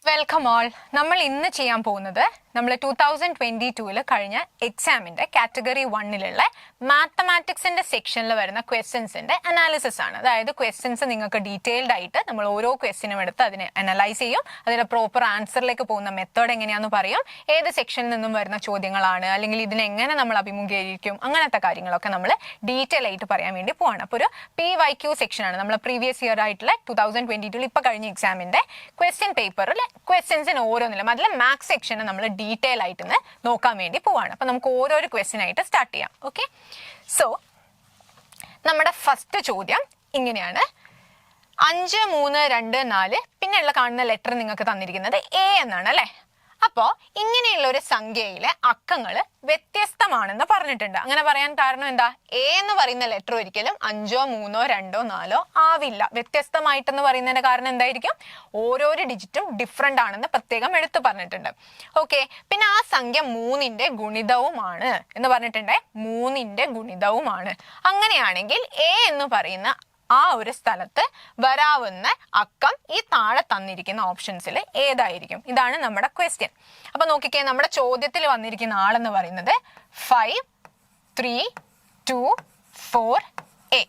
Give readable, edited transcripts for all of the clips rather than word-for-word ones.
Welcome all. നമ്മൾ ഇന്ന് ചെയ്യാൻ പോകുന്നത് നമ്മൾ 2022 കഴിഞ്ഞ എക്സാമിന്റെ കാറ്റഗറി 1 മാത്തമാറ്റിക്സിന്റെ സെക്ഷനിൽ വരുന്ന ക്വസ്റ്റ്യൻസിന്റെ അനാലിസിസ് ആണ്. അതായത് ക്വസ്റ്റ്യൻസ് നിങ്ങൾക്ക് ഡീറ്റെയിൽഡ് ആയിട്ട് നമ്മൾ ഓരോ ക്വസ്റ്റ്യനും എടുത്ത് അതിനെ അനലൈസ് ചെയ്യും, അതിന്റെ പ്രോപ്പർ ആൻസറിലേക്ക് പോകുന്ന മെത്തേഡ് എങ്ങനെയാണെന്ന് പറയും, ഏത് സെക്ഷനിൽ നിന്നും വരുന്ന ചോദ്യങ്ങളാണ്, അല്ലെങ്കിൽ ഇതിനെ എങ്ങനെ നമ്മൾ അഭിമുഖീകരിക്കും, അങ്ങനത്തെ കാര്യങ്ങളൊക്കെ നമ്മൾ ഡീറ്റെയിൽ ആയിട്ട് പറയാൻ വേണ്ടി പോവാണ്. അപ്പോൾ ഒരു PYQ സെക്ഷനാണ്. നമ്മൾ പ്രീവിയസ് ഇയർ ആയിട്ടുള്ള 2022 ഇപ്പൊ കഴിഞ്ഞ എക്സാമിന്റെ ക്വസ്റ്റ്യൻ പേപ്പറിൽ ക്വസ്റ്റ്യൻസിന് ഓരോന്നിലും അതിൽ മാത്സ് സെക്ഷന് നമ്മൾ ഡീറ്റെയിൽ ആയിട്ട് നോക്കാൻ വേണ്ടി പോവാണ്. അപ്പൊ നമുക്ക് ഓരോരോ ക്വസ്റ്റ്യൻ ആയിട്ട് സ്റ്റാർട്ട് ചെയ്യാം. ഓക്കെ, സോ നമ്മുടെ ഫസ്റ്റ് ചോദ്യം ഇങ്ങനെയാണ്. 5, 3, 2, 4 പിന്നെയുള്ള കാണുന്ന ലെറ്റർ നിങ്ങൾക്ക് തന്നിരിക്കുന്നത് A എന്നാണ് അല്ലെ. അപ്പോ ഇങ്ങനെയുള്ള ഒരു സംഖ്യയിലെ അക്കങ്ങള് വ്യത്യസ്തമാണെന്ന് പറഞ്ഞിട്ടുണ്ട്. അങ്ങനെ പറയാൻ കാരണം എന്താ? A എന്ന് പറയുന്ന ലെറ്റർ ഒരിക്കലും 5, 3, 2, 4 ആവില്ല. വ്യത്യസ്തമായിട്ടെന്ന് പറയുന്നതിന്റെ കാരണം എന്തായിരിക്കും? ഓരോരോ ഡിജിറ്റും ഡിഫറെന്റ് ആണെന്ന് പ്രത്യേകം എടുത്തു പറഞ്ഞിട്ടുണ്ട്. ഓക്കെ, പിന്നെ ആ സംഖ്യ 3ന്റെ ഗുണിതവുമാണ് എന്ന് പറഞ്ഞിട്ടുണ്ട്. 3ന്റെ ഗുണിതവുമാണ്. അങ്ങനെയാണെങ്കിൽ A എന്ന് പറയുന്ന ആ ഒരു സ്ഥലത്ത് വരാവുന്ന അക്കം ഈ താഴെ തന്നിരിക്കുന്ന ഓപ്ഷൻസിൽ ഏതായിരിക്കും? ഇതാണ് നമ്മുടെ ക്വസ്റ്റ്യൻ. അപ്പൊ നോക്കിക്കേ, നമ്മുടെ ചോദ്യത്തിൽ വന്നിരിക്കുന്ന ആളെന്ന് പറയുന്നത് 5, 3, 2, 4, A.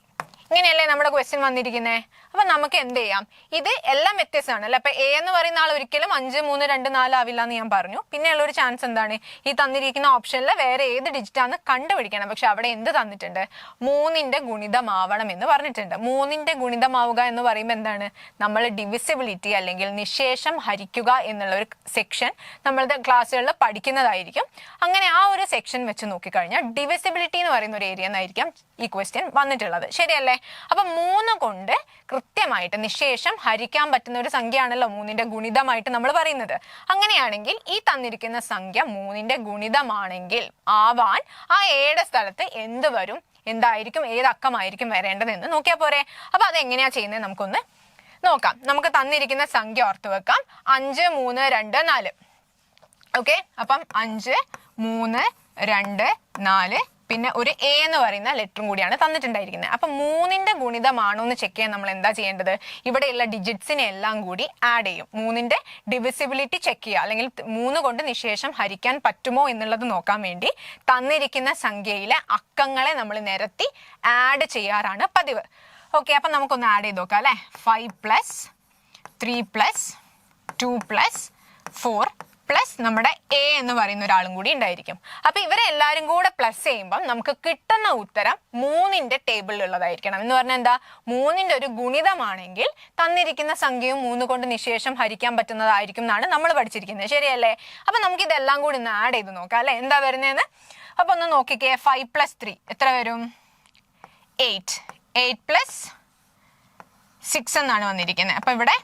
ഇങ്ങനെയല്ലേ നമ്മുടെ ക്വസ്റ്റ്യൻ വന്നിരിക്കുന്നേ. അപ്പൊ നമുക്ക് എന്ത് ചെയ്യാം? ഇത് എല്ലാം വ്യത്യസ്തമാണ് അല്ലെ. അപ്പൊ A എന്ന് പറയുന്ന ആൾ ഒരിക്കലും 5, 3, 2, 4 ആവില്ല എന്ന് ഞാൻ പറഞ്ഞു. പിന്നെയുള്ള ഒരു ചാൻസ് എന്താണ്? ഈ തന്നിരിക്കുന്ന ഓപ്ഷനിൽ വേറെ ഏത് ഡിജിറ്റാന്ന് കണ്ടുപിടിക്കണം. പക്ഷെ അവിടെ എന്ത് തന്നിട്ടുണ്ട്? 3ന്റെ ഗുണിതമാവണം എന്ന് പറഞ്ഞിട്ടുണ്ട്. 3ന്റെ ഗുണിതമാവുക എന്ന് പറയുമ്പോൾ എന്താണ്? നമ്മൾ ഡിവിസിബിലിറ്റി അല്ലെങ്കിൽ നിശേഷം ഹരിക്കുക എന്നുള്ള ഒരു സെക്ഷൻ നമ്മളുടെ ക്ലാസ്സുകളിൽ പഠിക്കുന്നതായിരിക്കും. അങ്ങനെ ആ ഒരു സെക്ഷൻ വെച്ച് നോക്കിക്കഴിഞ്ഞാൽ ഡിവിസിബിലിറ്റി എന്ന് പറയുന്ന ഒരു ഏരിയ എന്നായിരിക്കും ഈ ക്വസ്റ്റ്യൻ വന്നിട്ടുള്ളത്. ശരിയല്ലേ? അപ്പൊ 3 കൊണ്ട് കൃത്യമായിട്ട് നിശേഷം ഹരിക്കാൻ പറ്റുന്ന ഒരു സംഖ്യയാണല്ലോ 3ന്റെ ഗുണിതമായിട്ട് നമ്മൾ പറയുന്നത്. അങ്ങനെയാണെങ്കിൽ ഈ തന്നിരിക്കുന്ന സംഖ്യ 3ന്റെ ഗുണിതമാണെങ്കിൽ ആവാൻ ആ Aയുടെ സ്ഥലത്ത് എന്ത് വരും, എന്തായിരിക്കും, ഏത് അക്കമായിരിക്കും വരേണ്ടതെന്ന് നോക്കിയാൽ പോരെ. അപ്പൊ അതെങ്ങനെയാ ചെയ്യുന്നത് നമുക്കൊന്ന് നോക്കാം. നമുക്ക് തന്നിരിക്കുന്ന സംഖ്യ ഓർത്ത് വെക്കാം. 5, 3, 2, 4. ഓക്കെ, അപ്പം 5, 3, 2, 4 പിന്നെ ഒരു A എന്ന് പറയുന്ന ലെറ്ററും കൂടിയാണ് തന്നിട്ടുണ്ടായിരിക്കുന്നത്. അപ്പൊ 3ന്റെ ഗുണിതമാണോ എന്ന് ചെക്ക് ചെയ്യാൻ നമ്മൾ എന്താ ചെയ്യേണ്ടത്? ഇവിടെയുള്ള ഡിജിറ്റ്സിനെ എല്ലാം കൂടി ആഡ് ചെയ്യും. 3ന്റെ ഡിവിസിബിലിറ്റി ചെക്ക് ചെയ്യുക, അല്ലെങ്കിൽ 3 കൊണ്ട് നിശേഷം ഹരിക്കാൻ പറ്റുമോ എന്നുള്ളത് നോക്കാൻ വേണ്ടി തന്നിരിക്കുന്ന സംഖ്യയിലെ അക്കങ്ങളെ നമ്മൾ നിരത്തി ആഡ് ചെയ്യാറാണ് പതിവ്. ഓക്കെ, അപ്പൊ നമുക്കൊന്ന് ആഡ് ചെയ്ത് നോക്കാം അല്ലെ. 5 + 3 + 2 + 4 പ്ലസ് നമ്മുടെ A എന്ന് പറയുന്ന ഒരാളും കൂടി ഉണ്ടായിരിക്കും. അപ്പൊ ഇവരെ എല്ലാവരും കൂടെ പ്ലസ് ചെയ്യുമ്പോൾ നമുക്ക് കിട്ടുന്ന ഉത്തരം 3ന്റെ ടേബിളിലുള്ളതായിരിക്കണം. എന്ന് പറഞ്ഞാൽ എന്താ? 3ന്റെ ഒരു ഗുണിതമാണെങ്കിൽ തന്നിരിക്കുന്ന സംഖ്യയും 3 കൊണ്ട് നിശേഷം ഹരിക്കാൻ പറ്റുന്നതായിരിക്കും എന്നാണ് നമ്മൾ പഠിച്ചിരിക്കുന്നത്. ശരിയല്ലേ? അപ്പൊ നമുക്ക് ഇതെല്ലാം കൂടി ഒന്ന് ആഡ് ചെയ്ത് നോക്കാം അല്ലെ, എന്താ വരുന്നതെന്ന്. അപ്പൊ ഒന്ന് നോക്കിക്കേ. 5 + 3 എത്ര വരും? 8. 8 + 6 എന്നാണ് വന്നിരിക്കുന്നത്. അപ്പൊ ഇവിടെ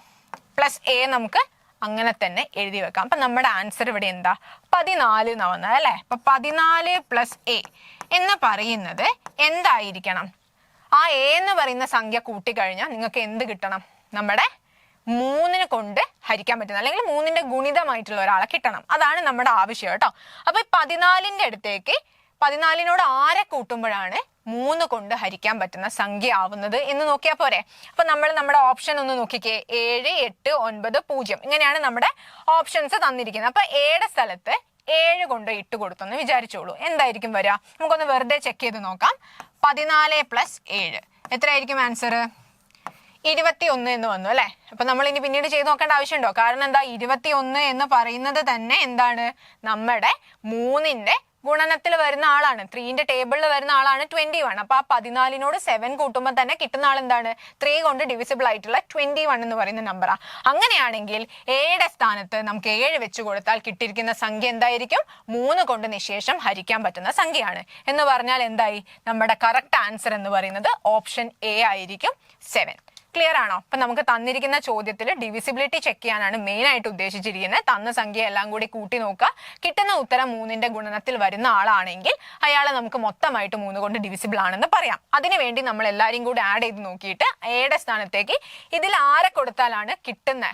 പ്ലസ് A നമുക്ക് അങ്ങനെ തന്നെ എഴുതി വെക്കാം. അപ്പൊ നമ്മുടെ ആൻസർ ഇവിടെ എന്താ? 14 എന്നാ വന്നത് അല്ലെ. അപ്പൊ 14 + A എന്ന് പറയുന്നത് എന്തായിരിക്കണം? ആ A എന്ന് പറയുന്ന സംഖ്യ കൂട്ടിക്കഴിഞ്ഞാൽ നിങ്ങൾക്ക് എന്ത് കിട്ടണം? നമ്മുടെ 3 കൊണ്ട് ഹരിക്കാൻ പറ്റുന്ന അല്ലെങ്കിൽ 3ന്റെ ഗുണിതമായിട്ടുള്ള ഒരാളെ കിട്ടണം. അതാണ് നമ്മുടെ ആവശ്യം കേട്ടോ. അപ്പൊ 14ന്റെ അടുത്തേക്ക് 14നോട് ആരെ കൂട്ടുമ്പോഴാണ് 3 കൊണ്ട് ഹരിക്കാൻ പറ്റുന്ന സംഖ്യ ആവുന്നത് എന്ന് നോക്കിയാൽ പോരെ. അപ്പൊ നമ്മൾ നമ്മുടെ ഓപ്ഷൻ ഒന്ന് നോക്കിക്കേ. 7, 8, 9, 0 ഇങ്ങനെയാണ് നമ്മുടെ ഓപ്ഷൻസ് തന്നിരിക്കുന്നത്. അപ്പൊ Aയുടെ സ്ഥലത്ത് 7 കൊണ്ട് ഇട്ട് കൊടുത്തെന്ന് വിചാരിച്ചോളൂ. എന്തായിരിക്കും വരിക? നമുക്കൊന്ന് വെറുതെ ചെക്ക് ചെയ്ത് നോക്കാം. 14 + 7 എത്രയായിരിക്കും ആൻസർ? 21 എന്ന് വന്നു അല്ലെ. അപ്പൊ നമ്മൾ ഇനി പിന്നീട് ചെയ്ത് നോക്കേണ്ട ആവശ്യമുണ്ടോ? കാരണം എന്താ? 21 എന്ന് പറയുന്നത് തന്നെ എന്താണ്? നമ്മുടെ 3ന്റെ ഗുണനത്തിൽ വരുന്ന ആളാണ്. 3ന്റെ ടേബിളിൽ വരുന്ന ആളാണ് 21. അപ്പൊ ആ 14നോട് 7 കൂട്ടുമ്പോൾ തന്നെ കിട്ടുന്ന ആൾ എന്താണ്? 3 കൊണ്ട് ഡിവിസിബിൾ ആയിട്ടുള്ള 21 എന്ന് പറയുന്ന നമ്പറാ. അങ്ങനെയാണെങ്കിൽ Aയുടെ സ്ഥാനത്ത് നമുക്ക് 7 വെച്ച് കൊടുത്താൽ കിട്ടിയിരിക്കുന്ന സംഖ്യ എന്തായിരിക്കും? 3 കൊണ്ട് നിശേഷം ഹരിക്കാൻ പറ്റുന്ന സംഖ്യയാണ്. എന്ന് പറഞ്ഞാൽ എന്തായി? നമ്മുടെ കറക്റ്റ് ആൻസർ എന്ന് പറയുന്നത് ഓപ്ഷൻ A ആയിരിക്കും, 7. ക്ലിയർ ആണോ? അപ്പൊ നമുക്ക് തന്നിരിക്കുന്ന ചോദ്യത്തിൽ ഡിവിസിബിലിറ്റി ചെക്ക് ചെയ്യാനാണ് മെയിൻ ആയിട്ട് ഉദ്ദേശിച്ചിരിക്കുന്നത്. തന്ന സംഖ്യ എല്ലാം കൂടി കൂട്ടി നോക്കുക. കിട്ടുന്ന ഉത്തരം 3ന്റെ ഗുണനത്തിൽ വരുന്ന ആളാണെങ്കിൽ അയാളെ നമുക്ക് മൊത്തമായിട്ട് 3 കൊണ്ട് ഡിവിസിബിൾ ആണെന്ന് പറയാം. അതിനുവേണ്ടി നമ്മൾ എല്ലാവരും കൂടി ആഡ് ചെയ്ത് നോക്കിയിട്ട് Aയുടെ സ്ഥാനത്തേക്ക് ഇതിൽ ആരെ കൊടുത്താലാണ് കിട്ടുന്ന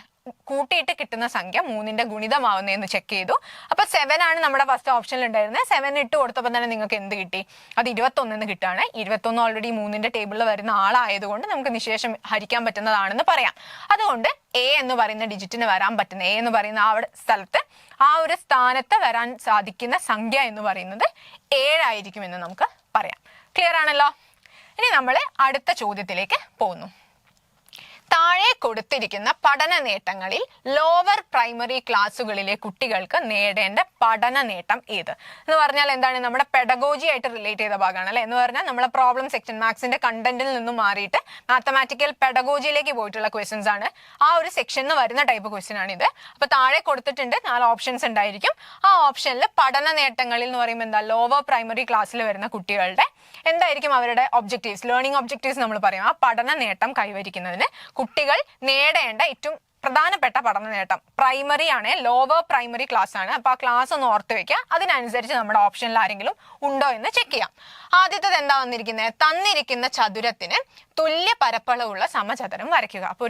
കൂട്ടിയിട്ട് കിട്ടുന്ന സംഖ്യ 3ന്റെ ഗുണിതമാവുന്നതെന്ന് ചെക്ക് ചെയ്തു. അപ്പൊ 7 ആണ് നമ്മുടെ ഫസ്റ്റ് ഓപ്ഷനിൽ ഉണ്ടായിരുന്നത്. 7 ഇട്ട് കൊടുത്തപ്പോൾ തന്നെ നിങ്ങൾക്ക് എന്ത് കിട്ടി? അത് 21 കിട്ടാണ്. 21 ഓൾറെഡി 3ന്റെ ടേബിളിൽ വരുന്ന ആളായതുകൊണ്ട് നമുക്ക് നിശേഷം ഹരിക്കാൻ പറ്റുന്നതാണെന്ന് പറയാം. അതുകൊണ്ട് എ എന്ന് പറയുന്ന ഡിജിറ്റിന് വരാൻ പറ്റുന്ന, എ എന്ന് പറയുന്ന ആ സ്ഥലത്ത് ആ ഒരു സ്ഥാനത്ത് വരാൻ സാധിക്കുന്ന സംഖ്യ എന്ന് പറയുന്നത് 7 ആയിരിക്കും എന്ന് നമുക്ക് പറയാം. ക്ലിയർ ആണല്ലോ? ഇനി നമ്മൾ അടുത്ത ചോദ്യത്തിലേക്ക് പോകുന്നു. താഴെ കൊടുത്തിരിക്കുന്ന പഠന നേട്ടങ്ങളിൽ ലോവർ പ്രൈമറി ക്ലാസ്സുകളിലെ കുട്ടികൾക്ക് നേടേണ്ട പഠന നേട്ടം ഏത് എന്ന് പറഞ്ഞാൽ എന്താണ്? നമ്മുടെ പെഡഗോജി ആയിട്ട് റിലേറ്റ് ചെയ്ത ഭാഗമാണ് അല്ലെ. എന്ന് പറഞ്ഞാൽ നമ്മളെ പ്രോബ്ലം സെക്ഷൻ മാത്സിന്റെ കണ്ടന്റിൽ നിന്നും മാറിയിട്ട് മാത്തമാറ്റിക്കൽ പെഡഗോജിയിലേക്ക് പോയിട്ടുള്ള ക്വസ്റ്റ്യൻസ് ആണ്. ആ ഒരു സെക്ഷനിൽ വരുന്ന ടൈപ്പ് ക്വസ്റ്റ്യൻ ആണ് ഇത്. അപ്പൊ താഴെ കൊടുത്തിട്ടുണ്ട് 4 ഓപ്ഷൻസ് ഉണ്ടായിരിക്കും. ആ ഓപ്ഷനിൽ പഠന നേട്ടങ്ങളിൽ എന്ന് പറയുമ്പോൾ എന്താ, ലോവർ പ്രൈമറി ക്ലാസ്സിൽ വരുന്ന കുട്ടികളുടെ എന്തായിരിക്കും അവരുടെ ഒബ്ജക്റ്റീവ്സ്, ലേണിംഗ് ഒബ്ജക്റ്റീവ്സ് നമ്മൾ പറയും. ആ പഠന നേട്ടം കൈവരിക്കുന്നതിന് കുട്ടികൾ നേടേണ്ട ഏറ്റവും പ്രധാനപ്പെട്ട പഠന നേട്ടം പ്രൈമറി ആണ്, ലോവർ പ്രൈമറി ക്ലാസ് ആണ്. അപ്പൊ ആ ക്ലാസ് ഒന്ന് ഓർത്ത് വെക്കുക. അതിനനുസരിച്ച് നമ്മുടെ ഓപ്ഷനിൽ ആരെങ്കിലും ഉണ്ടോ എന്ന് ചെക്ക് ചെയ്യാം. ആദ്യത്തേത് എന്താ വന്നിരിക്കുന്നത്? തന്നിരിക്കുന്ന ചതുരത്തിന് തുല്യ പരപ്പളവുള്ള സമചതുരം വരയ്ക്കുക. അപ്പൊ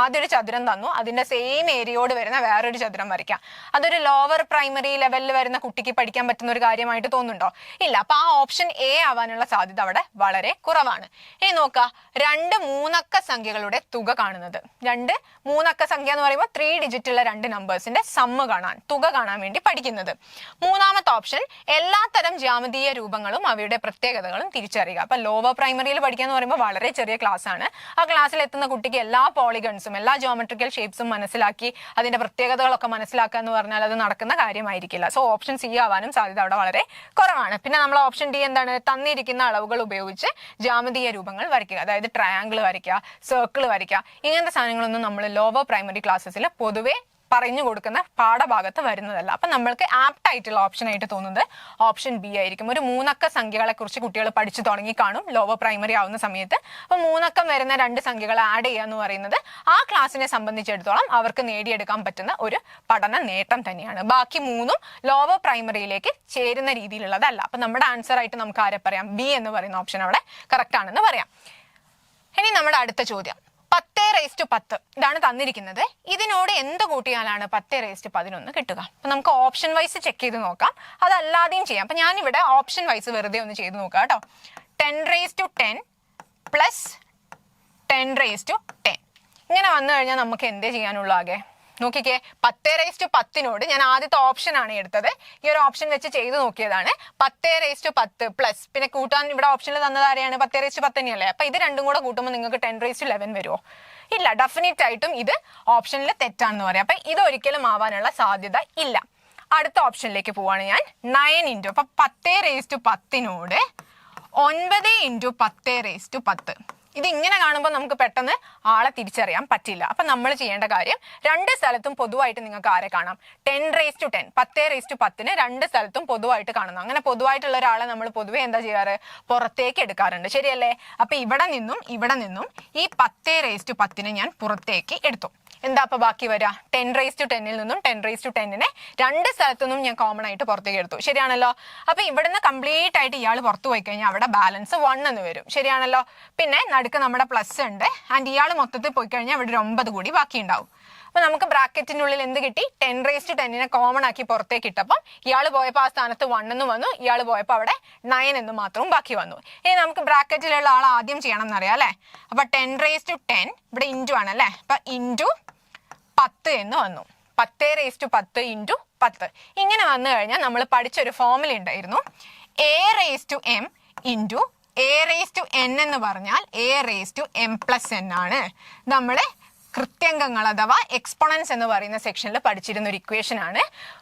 ആദ്യം ഒരു ചതുരം തന്നു, അതിന്റെ സെയിം ഏരിയയോട് വരുന്ന വേറൊരു ചതുരം വരയ്ക്കാം. അതൊരു ലോവർ പ്രൈമറി ലെവലിൽ വരുന്ന കുട്ടിക്ക് പഠിക്കാൻ പറ്റുന്ന ഒരു കാര്യമായിട്ട് തോന്നുന്നുണ്ടോ? ഇല്ല. അപ്പൊ ആ ഓപ്ഷൻ എ ആവാനുള്ള സാധ്യത അവിടെ വളരെ കുറവാണ്. ഇനി നോക്കുക, 2 മൂന്നക്ക സംഖ്യകളുടെ തുക കാണുന്നത്. 2 മൂന്നക്ക സംഖ്യ എന്ന് പറയുമ്പോൾ 3 ഡിജിറ്റുള്ള 2 നമ്പേഴ്സിന്റെ സമ്മ് കാണാൻ, തുക കാണാൻ വേണ്ടി പഠിക്കുന്നത്. മൂന്നാമത്തെ ഓപ്ഷൻ എല്ലാത്തരം ജ്യാമിതീയ രൂപങ്ങളും അവയുടെ പ്രത്യേകതകളും തിരിച്ചറിയുക. അപ്പൊ ലോവർ പ്രൈമറിയിൽ പഠിക്കുക എന്ന് പറയുമ്പോൾ വളരെ ചെറിയ ക്ലാസ് ആണ്. ആ ക്ലാസ്സിൽ എത്തുന്ന കുട്ടിക്ക് എല്ലാ പോളിഗൺസും എല്ലാ ജോമെട്രിക്കൽ ഷേപ്സും മനസ്സിലാക്കി അതിന്റെ പ്രത്യേകതകളൊക്കെ മനസ്സിലാക്കുക എന്ന് പറഞ്ഞാൽ അത് നടക്കുന്ന കാര്യമായിരിക്കില്ല. സോ ഓപ്ഷൻ സി ആവാനും സാധ്യത അവിടെ വളരെ കുറവാണ്. പിന്നെ നമ്മൾ ഓപ്ഷൻ ഡി എന്താണ്? തന്നിരിക്കുന്ന അളവുകൾ ഉപയോഗിച്ച് ജ്യാമിതീയ രൂപങ്ങൾ വരയ്ക്കുക. അതായത് ട്രയാങ്കിൾ വരയ്ക്കുക, സർക്കിൾ വരയ്ക്കുക, ഇങ്ങനത്തെ സാധനങ്ങളൊന്നും നമ്മൾ ലോവർ പ്രൈമറി ക്ലാസ്സസിൽ പൊതുവെ പറഞ്ഞു കൊടുക്കുന്ന പാഠഭാഗത്ത് വരുന്നതല്ല. അപ്പൊ നമ്മൾക്ക് ആപ്റ്റ് ആയിട്ടുള്ള ഓപ്ഷൻ ആയിട്ട് തോന്നുന്നത് ഓപ്ഷൻ ബി ആയിരിക്കും. ഒരു മൂന്നക്ക സംഖ്യകളെ കുറിച്ച് കുട്ടികൾ പഠിച്ചു തുടങ്ങി കാണും ലോവർ പ്രൈമറി ആവുന്ന സമയത്ത്. അപ്പൊ മൂന്നക്കം വരുന്ന 2 സംഖ്യകൾ ആഡ് ചെയ്യുക എന്ന് പറയുന്നത് ആ ക്ലാസ്സിനെ സംബന്ധിച്ചിടത്തോളം അവർക്ക് നേടിയെടുക്കാൻ പറ്റുന്ന ഒരു പഠന നേട്ടം തന്നെയാണ്. ബാക്കി 3ഉം ലോവർ പ്രൈമറിയിലേക്ക് ചേരുന്ന രീതിയിലുള്ളതല്ല. അപ്പൊ നമ്മുടെ ആൻസർ ആയിട്ട് നമുക്ക് ആരെ പറയാം? ബി എന്ന് പറയുന്ന ഓപ്ഷൻ അവിടെ കറക്റ്റ് ആണെന്ന് പറയാം. ഇനി നമ്മുടെ അടുത്ത ചോദ്യം, 10⁻10 ഇതാണ് തന്നിരിക്കുന്നത്. ഇതിനോട് എന്ത് കൂട്ടിയാലാണ് 10⁻11 കിട്ടുക? അപ്പൊ നമുക്ക് ഓപ്ഷൻ വൈസ് ചെക്ക് ചെയ്ത് നോക്കാം, അതല്ലാതെയും ചെയ്യാം. അപ്പൊ ഞാനിവിടെ ഓപ്ഷൻ വൈസ് വെറുതെ ഒന്ന് ചെയ്ത് നോക്കാം കേട്ടോ. 10⁻10 പ്ലസ് 10⁻10 ഇങ്ങനെ വന്നു കഴിഞ്ഞാൽ നമുക്ക് എന്തേ ചെയ്യാനുള്ളൂ? ആകെ നോക്കിക്കേ, 10⁻10നോട് ഞാൻ ആദ്യത്തെ ഓപ്ഷൻ ആണ് എടുത്തത്. ഈ ഒരു ഓപ്ഷൻ വെച്ച് ചെയ്ത് നോക്കിയതാണ്. 10⁻10 പ്ലസ് പിന്നെ കൂട്ടാൻ ഇവിടെ ഓപ്ഷനിൽ തന്നത് ആരെയാണ്? 10⁻10 തന്നെയല്ലേ. അപ്പൊ ഇത് രണ്ടും കൂടെ കൂട്ടുമ്പോൾ നിങ്ങൾക്ക് 10⁻11 വരുമോ? ഇല്ല. ഡെഫിനറ്റ് ആയിട്ടും ഇത് ഓപ്ഷനിൽ തെറ്റാണെന്ന് പറയാം. അപ്പൊ ഇത് ഒരിക്കലും ആവാനുള്ള സാധ്യത ഇല്ല. അടുത്ത ഓപ്ഷനിലേക്ക് പോവാണ് ഞാൻ. 9 അപ്പൊ 10⁻10നോട് 9 × 10⁻10 ഇത് ഇങ്ങനെ കാണുമ്പോൾ നമുക്ക് പെട്ടെന്ന് ആളെ തിരിച്ചറിയാൻ പറ്റില്ല. അപ്പൊ നമ്മൾ ചെയ്യേണ്ട കാര്യം, 2 സ്ഥലത്തും പൊതുവായിട്ട് നിങ്ങൾക്ക് ആരെ കാണാം? 10⁻10 10⁻10 2 സ്ഥലത്തും പൊതുവായിട്ട് കാണുന്നു. അങ്ങനെ പൊതുവായിട്ടുള്ള ഒരാളെ നമ്മൾ പൊതുവെ എന്താ ചെയ്യാറ്? പുറത്തേക്ക് എടുക്കാറുണ്ട്, ശരിയല്ലേ? അപ്പൊ ഇവിടെ നിന്നും ഈ 10⁻10 ഞാൻ പുറത്തേക്ക് എടുത്തു. എന്താ അപ്പൊ ബാക്കി വരിക? 10⁻10 നിന്നും 10⁻10 2 സ്ഥലത്തു നിന്നും ഞാൻ കോമൺ ആയിട്ട് പുറത്തേക്ക് എടുത്തു, ശരിയാണല്ലോ? അപ്പൊ ഇവിടുന്ന് കംപ്ലീറ്റ് ആയിട്ട് ഇയാൾ പുറത്തു പോയി കഴിഞ്ഞാൽ അവിടെ ബാലൻസ് 1 എന്ന് വരും, ശരിയാണല്ലോ? പിന്നെ നടുക്ക് നമ്മുടെ പ്ലസ് ഉണ്ട്, ആൻഡ് ഇയാൾ മൊത്തത്തിൽ പോയി കഴിഞ്ഞാൽ ഇവിടെ ഒരു 9 കൂടി ബാക്കി ഉണ്ടാവും. അപ്പൊ നമുക്ക് ബ്രാക്കറ്റിനുള്ളിൽ എന്ത് കിട്ടി? 10⁻10 കോമൺ ആക്കി പുറത്തേക്ക് ഇട്ടപ്പം ഇയാൾ പോയപ്പോൾ ആ സ്ഥാനത്ത് 1 എന്ന് വന്നു, ഇയാൾ പോയപ്പോൾ അവിടെ 9 എന്ന് മാത്രവും ബാക്കി വന്നു. ഇനി നമുക്ക് ബ്രാക്കറ്റിലുള്ള ആൾ ആദ്യം ചെയ്യണം എന്നറിയാം അല്ലെ. അപ്പൊ 10⁻10 ഇവിടെ ഇൻറ്റു ആണ് അല്ലെ. അപ്പൊ ഇൻറ്റു 10 എന്ന് വന്നു. 10⁻10 ഇൻറ്റു 10 ഇങ്ങനെ വന്നു കഴിഞ്ഞാൽ നമ്മൾ പഠിച്ചൊരു ഫോർമുല ഉണ്ടായിരുന്നു. a⁻m ഇൻറ്റു a⁻n എന്ന് പറഞ്ഞാൽ a⁻m+n ആണ്. നമ്മള് കൃത്യംഗങ്ങൾ അഥവാ എക്സ്പോണൻസ് എന്ന് പറയുന്ന സെക്ഷനിൽ പഠിച്ചിരുന്ന ഒരു ഇക്വേഷൻ ആണ്.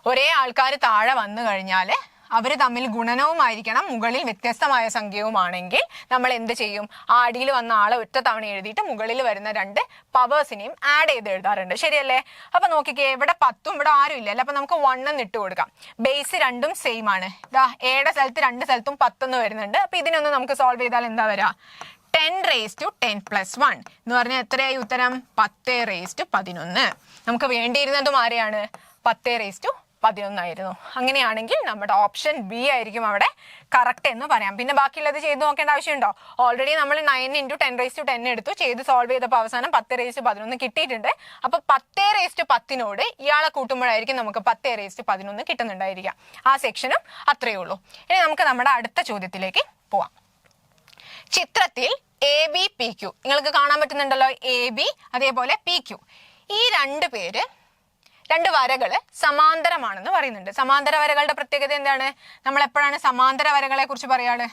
ഒരേ ആൾക്കാർ താഴെ വന്നു കഴിഞ്ഞാൽ അവർ തമ്മിൽ ഗുണനവുമായിരിക്കണം, മുകളിൽ വ്യത്യസ്തമായ സംഖ്യവുമാണെങ്കിൽ നമ്മൾ എന്ത് ചെയ്യും? ആ അടിയിൽ വന്ന ആളെ ഒറ്റ തവണ എഴുതിയിട്ട് മുകളിൽ വരുന്ന 2 പവേഴ്സിനെയും ആഡ് ചെയ്ത് എഴുതാറുണ്ട്, ശരിയല്ലേ? അപ്പൊ നോക്കിക്കേ, ഇവിടെ 10ഉം ഇവിടെ ആരും ഇല്ലല്ലോ. അപ്പൊ നമുക്ക് 1 എന്ന് ഇട്ട് കൊടുക്കാം. ബേസ് രണ്ടും സെയിം ആണ്. ഇതാ എയുടെ സ്ഥലത്ത് 2 സ്ഥലത്തും 10 എന്ന് വരുന്നുണ്ട്. അപ്പൊ ഇതിനൊന്ന് നമുക്ക് സോൾവ് ചെയ്താൽ എന്താ വരിക? 10⁻10 + 1 എന്ന് പറഞ്ഞാൽ എത്രയായി ഉത്തരം? 10⁻11. നമുക്ക് വേണ്ടിയിരുന്നതും ആരെയാണ്? 10⁻11 11 അങ്ങനെയാണെങ്കിൽ നമ്മുടെ ഓപ്ഷൻ ബി ആയിരിക്കും അവിടെ കറക്റ്റ് എന്ന് പറയാം. പിന്നെ ബാക്കിയുള്ളത് ചെയ്ത് നോക്കേണ്ട ആവശ്യമുണ്ടോ? ഓൾറെഡി നമ്മൾ 9 × 10⁻10 എടുത്തു, ചെയ്ത് സോൾവ് ചെയ്തപ്പോൾ അവസാനം 10⁻11 കിട്ടിയിട്ടുണ്ട്. അപ്പൊ 10⁻10 ഇയാളെ കൂട്ടുമ്പോഴായിരിക്കും നമുക്ക് 10⁻11 കിട്ടുന്നുണ്ടായിരിക്കാം. ആ സെക്ഷനും അത്രയേ ഉള്ളൂ. ഇനി നമുക്ക് നമ്മുടെ അടുത്ത ചോദ്യത്തിലേക്ക് പോവാം. ചിത്രത്തിൽ ABPQ നിങ്ങൾക്ക് കാണാൻ പറ്റുന്നുണ്ടല്ലോ. AB അതേപോലെ PQ, ഈ രണ്ട് വരകള് സമാന്തരമാണെന്ന് പറയുന്നുണ്ട്. സമാന്തര വരകളുടെ പ്രത്യേകത എന്താണ്? നമ്മൾ എപ്പോഴാണ് സമാന്തര വരകളെ കുറിച്ച് പറയാറ്?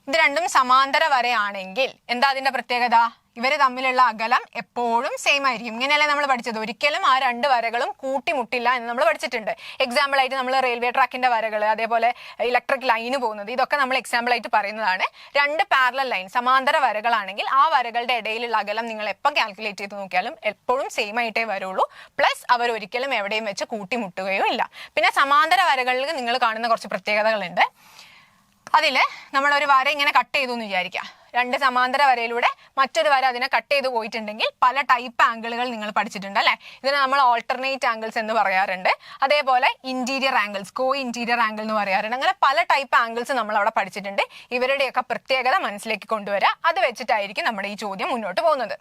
ഇത് രണ്ടും സമാന്തര വരയാണെങ്കിൽ എന്താ അതിന്റെ പ്രത്യേകത? ഇവര് തമ്മിലുള്ള അകലം എപ്പോഴും സെയിം ആയിരിക്കും. ഇങ്ങനെയല്ലേ നമ്മൾ പഠിച്ചത്? ഒരിക്കലും ആ രണ്ട് വരകളും കൂട്ടിമുട്ടില്ല എന്ന് നമ്മൾ പഠിച്ചിട്ടുണ്ട്. എക്സാമ്പിൾ ആയിട്ട് നമ്മൾ റെയിൽവേ ട്രാക്കിന്റെ വരകൾ, അതേപോലെ ഇലക്ട്രിക് ലൈന് പോകുന്നത്, ഇതൊക്കെ നമ്മൾ എക്സാമ്പിൾ ആയിട്ട് പറയുന്നതാണ്. രണ്ട് പാരലൽ ലൈൻ സമാന്തര വരകളാണെങ്കിൽ ആ വരകളുടെ ഇടയിലുള്ള അകലം നിങ്ങൾ എപ്പോൾ കാൽക്കുലേറ്റ് ചെയ്ത് നോക്കിയാലും എപ്പോഴും സെയിം ആയിട്ടേ വരുള്ളൂ. പ്ലസ് അവർ ഒരിക്കലും എവിടെയും വെച്ച് കൂട്ടിമുട്ടുകയും ഇല്ല. പിന്നെ സമാന്തര വരകളിൽ നിങ്ങൾ കാണുന്ന കുറച്ച് പ്രത്യേകതകളുണ്ട്. അതില് നമ്മളൊരു വര ഇങ്ങനെ കട്ട് ചെയ്തു എന്ന് വിചാരിക്കുക. രണ്ട് സമാന്തര വരയിലൂടെ മറ്റൊരു വര അതിനെ കട്ട് ചെയ്ത് പോയിട്ടുണ്ടെങ്കിൽ പല ടൈപ്പ് ആംഗിളുകൾ നിങ്ങൾ പഠിച്ചിട്ടുണ്ട് അല്ലെ? ഇതിനെ നമ്മൾ ഓൾട്ടർനേറ്റ് ആംഗിൾസ് എന്ന് പറയാറുണ്ട്. അതേപോലെ ഇന്റീരിയർ ആംഗിൾസ്, കോ ഇന്റീരിയർ ആംഗിൾ എന്ന് പറയാറുണ്ട്. അങ്ങനെ പല ടൈപ്പ് ആംഗിൾസ് നമ്മൾ അവിടെ പഠിച്ചിട്ടുണ്ട്. ഇവരുടെയൊക്കെ പ്രത്യേകത മനസ്സിലേക്ക് കൊണ്ടുവരിക. അത് വെച്ചിട്ടായിരിക്കും നമ്മുടെ ഈ ചോദ്യം മുന്നോട്ട് പോകുന്നത്.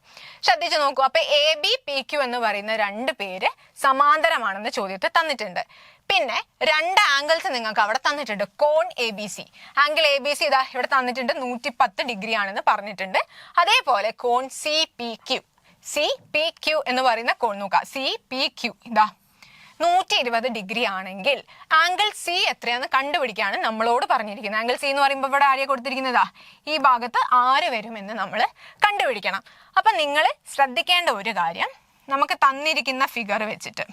ശ്രദ്ധിച്ചു നോക്കൂ. അപ്പൊ ABPQ എന്ന് പറയുന്ന രണ്ട് പേര് സമാന്തരമാണെന്ന് ചോദ്യത്തിൽ തന്നിട്ടുണ്ട്. പിന്നെ രണ്ട് ആംഗിൾസ് നിങ്ങൾക്ക് അവിടെ തന്നിട്ടുണ്ട്. കോൺ ABC, ആംഗിൾ ABC ഇതാ ഇവിടെ തന്നിട്ടുണ്ട് 110 ഡിഗ്രി ആണെന്ന് പറഞ്ഞിട്ടുണ്ട്. അതേപോലെ കോൺ CPQ എന്ന് പറയുന്ന കോൺ നോക്കുക. CPQ ഇതാ 120 ഡിഗ്രി ആണെങ്കിൽ ആംഗിൾ C എത്രയാണെന്ന് കണ്ടുപിടിക്കാണ് നമ്മളോട് പറഞ്ഞിരിക്കുന്നത്. ആംഗിൾ C എന്ന് പറയുമ്പോൾ ഇവിടെ ആരെയാണ് കൊടുത്തിരിക്കുന്നതാ? ഈ ഭാഗത്ത് 6 വരുമെന്ന് നമ്മൾ കണ്ടുപിടിക്കണം. അപ്പൊ നിങ്ങൾ ശ്രദ്ധിക്കേണ്ട ഒരു കാര്യം, നമുക്ക് തന്നിരിക്കുന്ന ഫിഗർ വെച്ചിട്ട്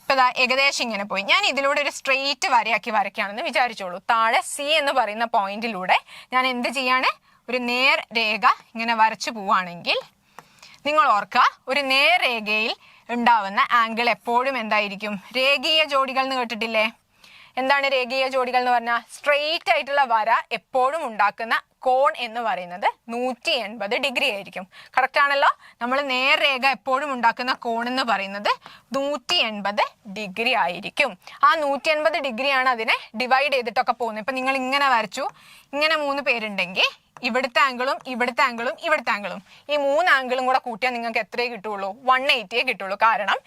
ഇപ്പൊ ഏകദേശം ഇങ്ങനെ പോയി. ഞാൻ ഇതിലൂടെ ഒരു സ്ട്രെയിറ്റ് വരയാക്കി വരയ്ക്കുകയാണെന്ന് വിചാരിച്ചോളൂ. താഴെ C എന്ന് പറയുന്ന പോയിന്റിലൂടെ ഞാൻ എന്ത് ചെയ്യാണ്? ഒരു നേർ രേഖ ഇങ്ങനെ വരച്ചു പോവുകയാണെങ്കിൽ നിങ്ങൾ ഓർക്കുക, ഒരു നേർരേഖയിൽ ഉണ്ടാവുന്ന ആംഗിൾ എപ്പോഴും എന്തായിരിക്കും? രേഖീയ ജോഡികൾ എന്ന് കേട്ടിട്ടില്ലേ? എന്താണ് രേഖീയ ജോഡികൾ എന്ന് പറഞ്ഞാൽ? സ്ട്രെയിറ്റ് ആയിട്ടുള്ള വര എപ്പോഴും ഉണ്ടാക്കുന്ന കോൺ എന്ന് പറയുന്നത് 180 ഡിഗ്രി ആയിരിക്കും. കറക്റ്റ് ആണല്ലോ? നമ്മൾ നേർരേഖ എപ്പോഴും ഉണ്ടാക്കുന്ന കോൺ എന്ന് പറയുന്നത് 180 ഡിഗ്രി ആയിരിക്കും. ആ 180 ഡിഗ്രിയാണ് അതിനെ ഡിവൈഡ് ചെയ്തിട്ടൊക്കെ പോകുന്നത്. ഇപ്പൊ നിങ്ങൾ ഇങ്ങനെ വരച്ചു, ഇങ്ങനെ 3 പേരുണ്ടെങ്കിൽ ഇവിടുത്തെ ആംഗിളും ഇവിടുത്തെ ആംഗിളും ഇവിടുത്തെ ആംഗിളും, ഈ 3 ആംഗിളും കൂടെ കൂട്ടിയാൽ നിങ്ങൾക്ക് എത്രയേ കിട്ടുള്ളൂ? 180 കിട്ടുള്ളൂ. കാരണം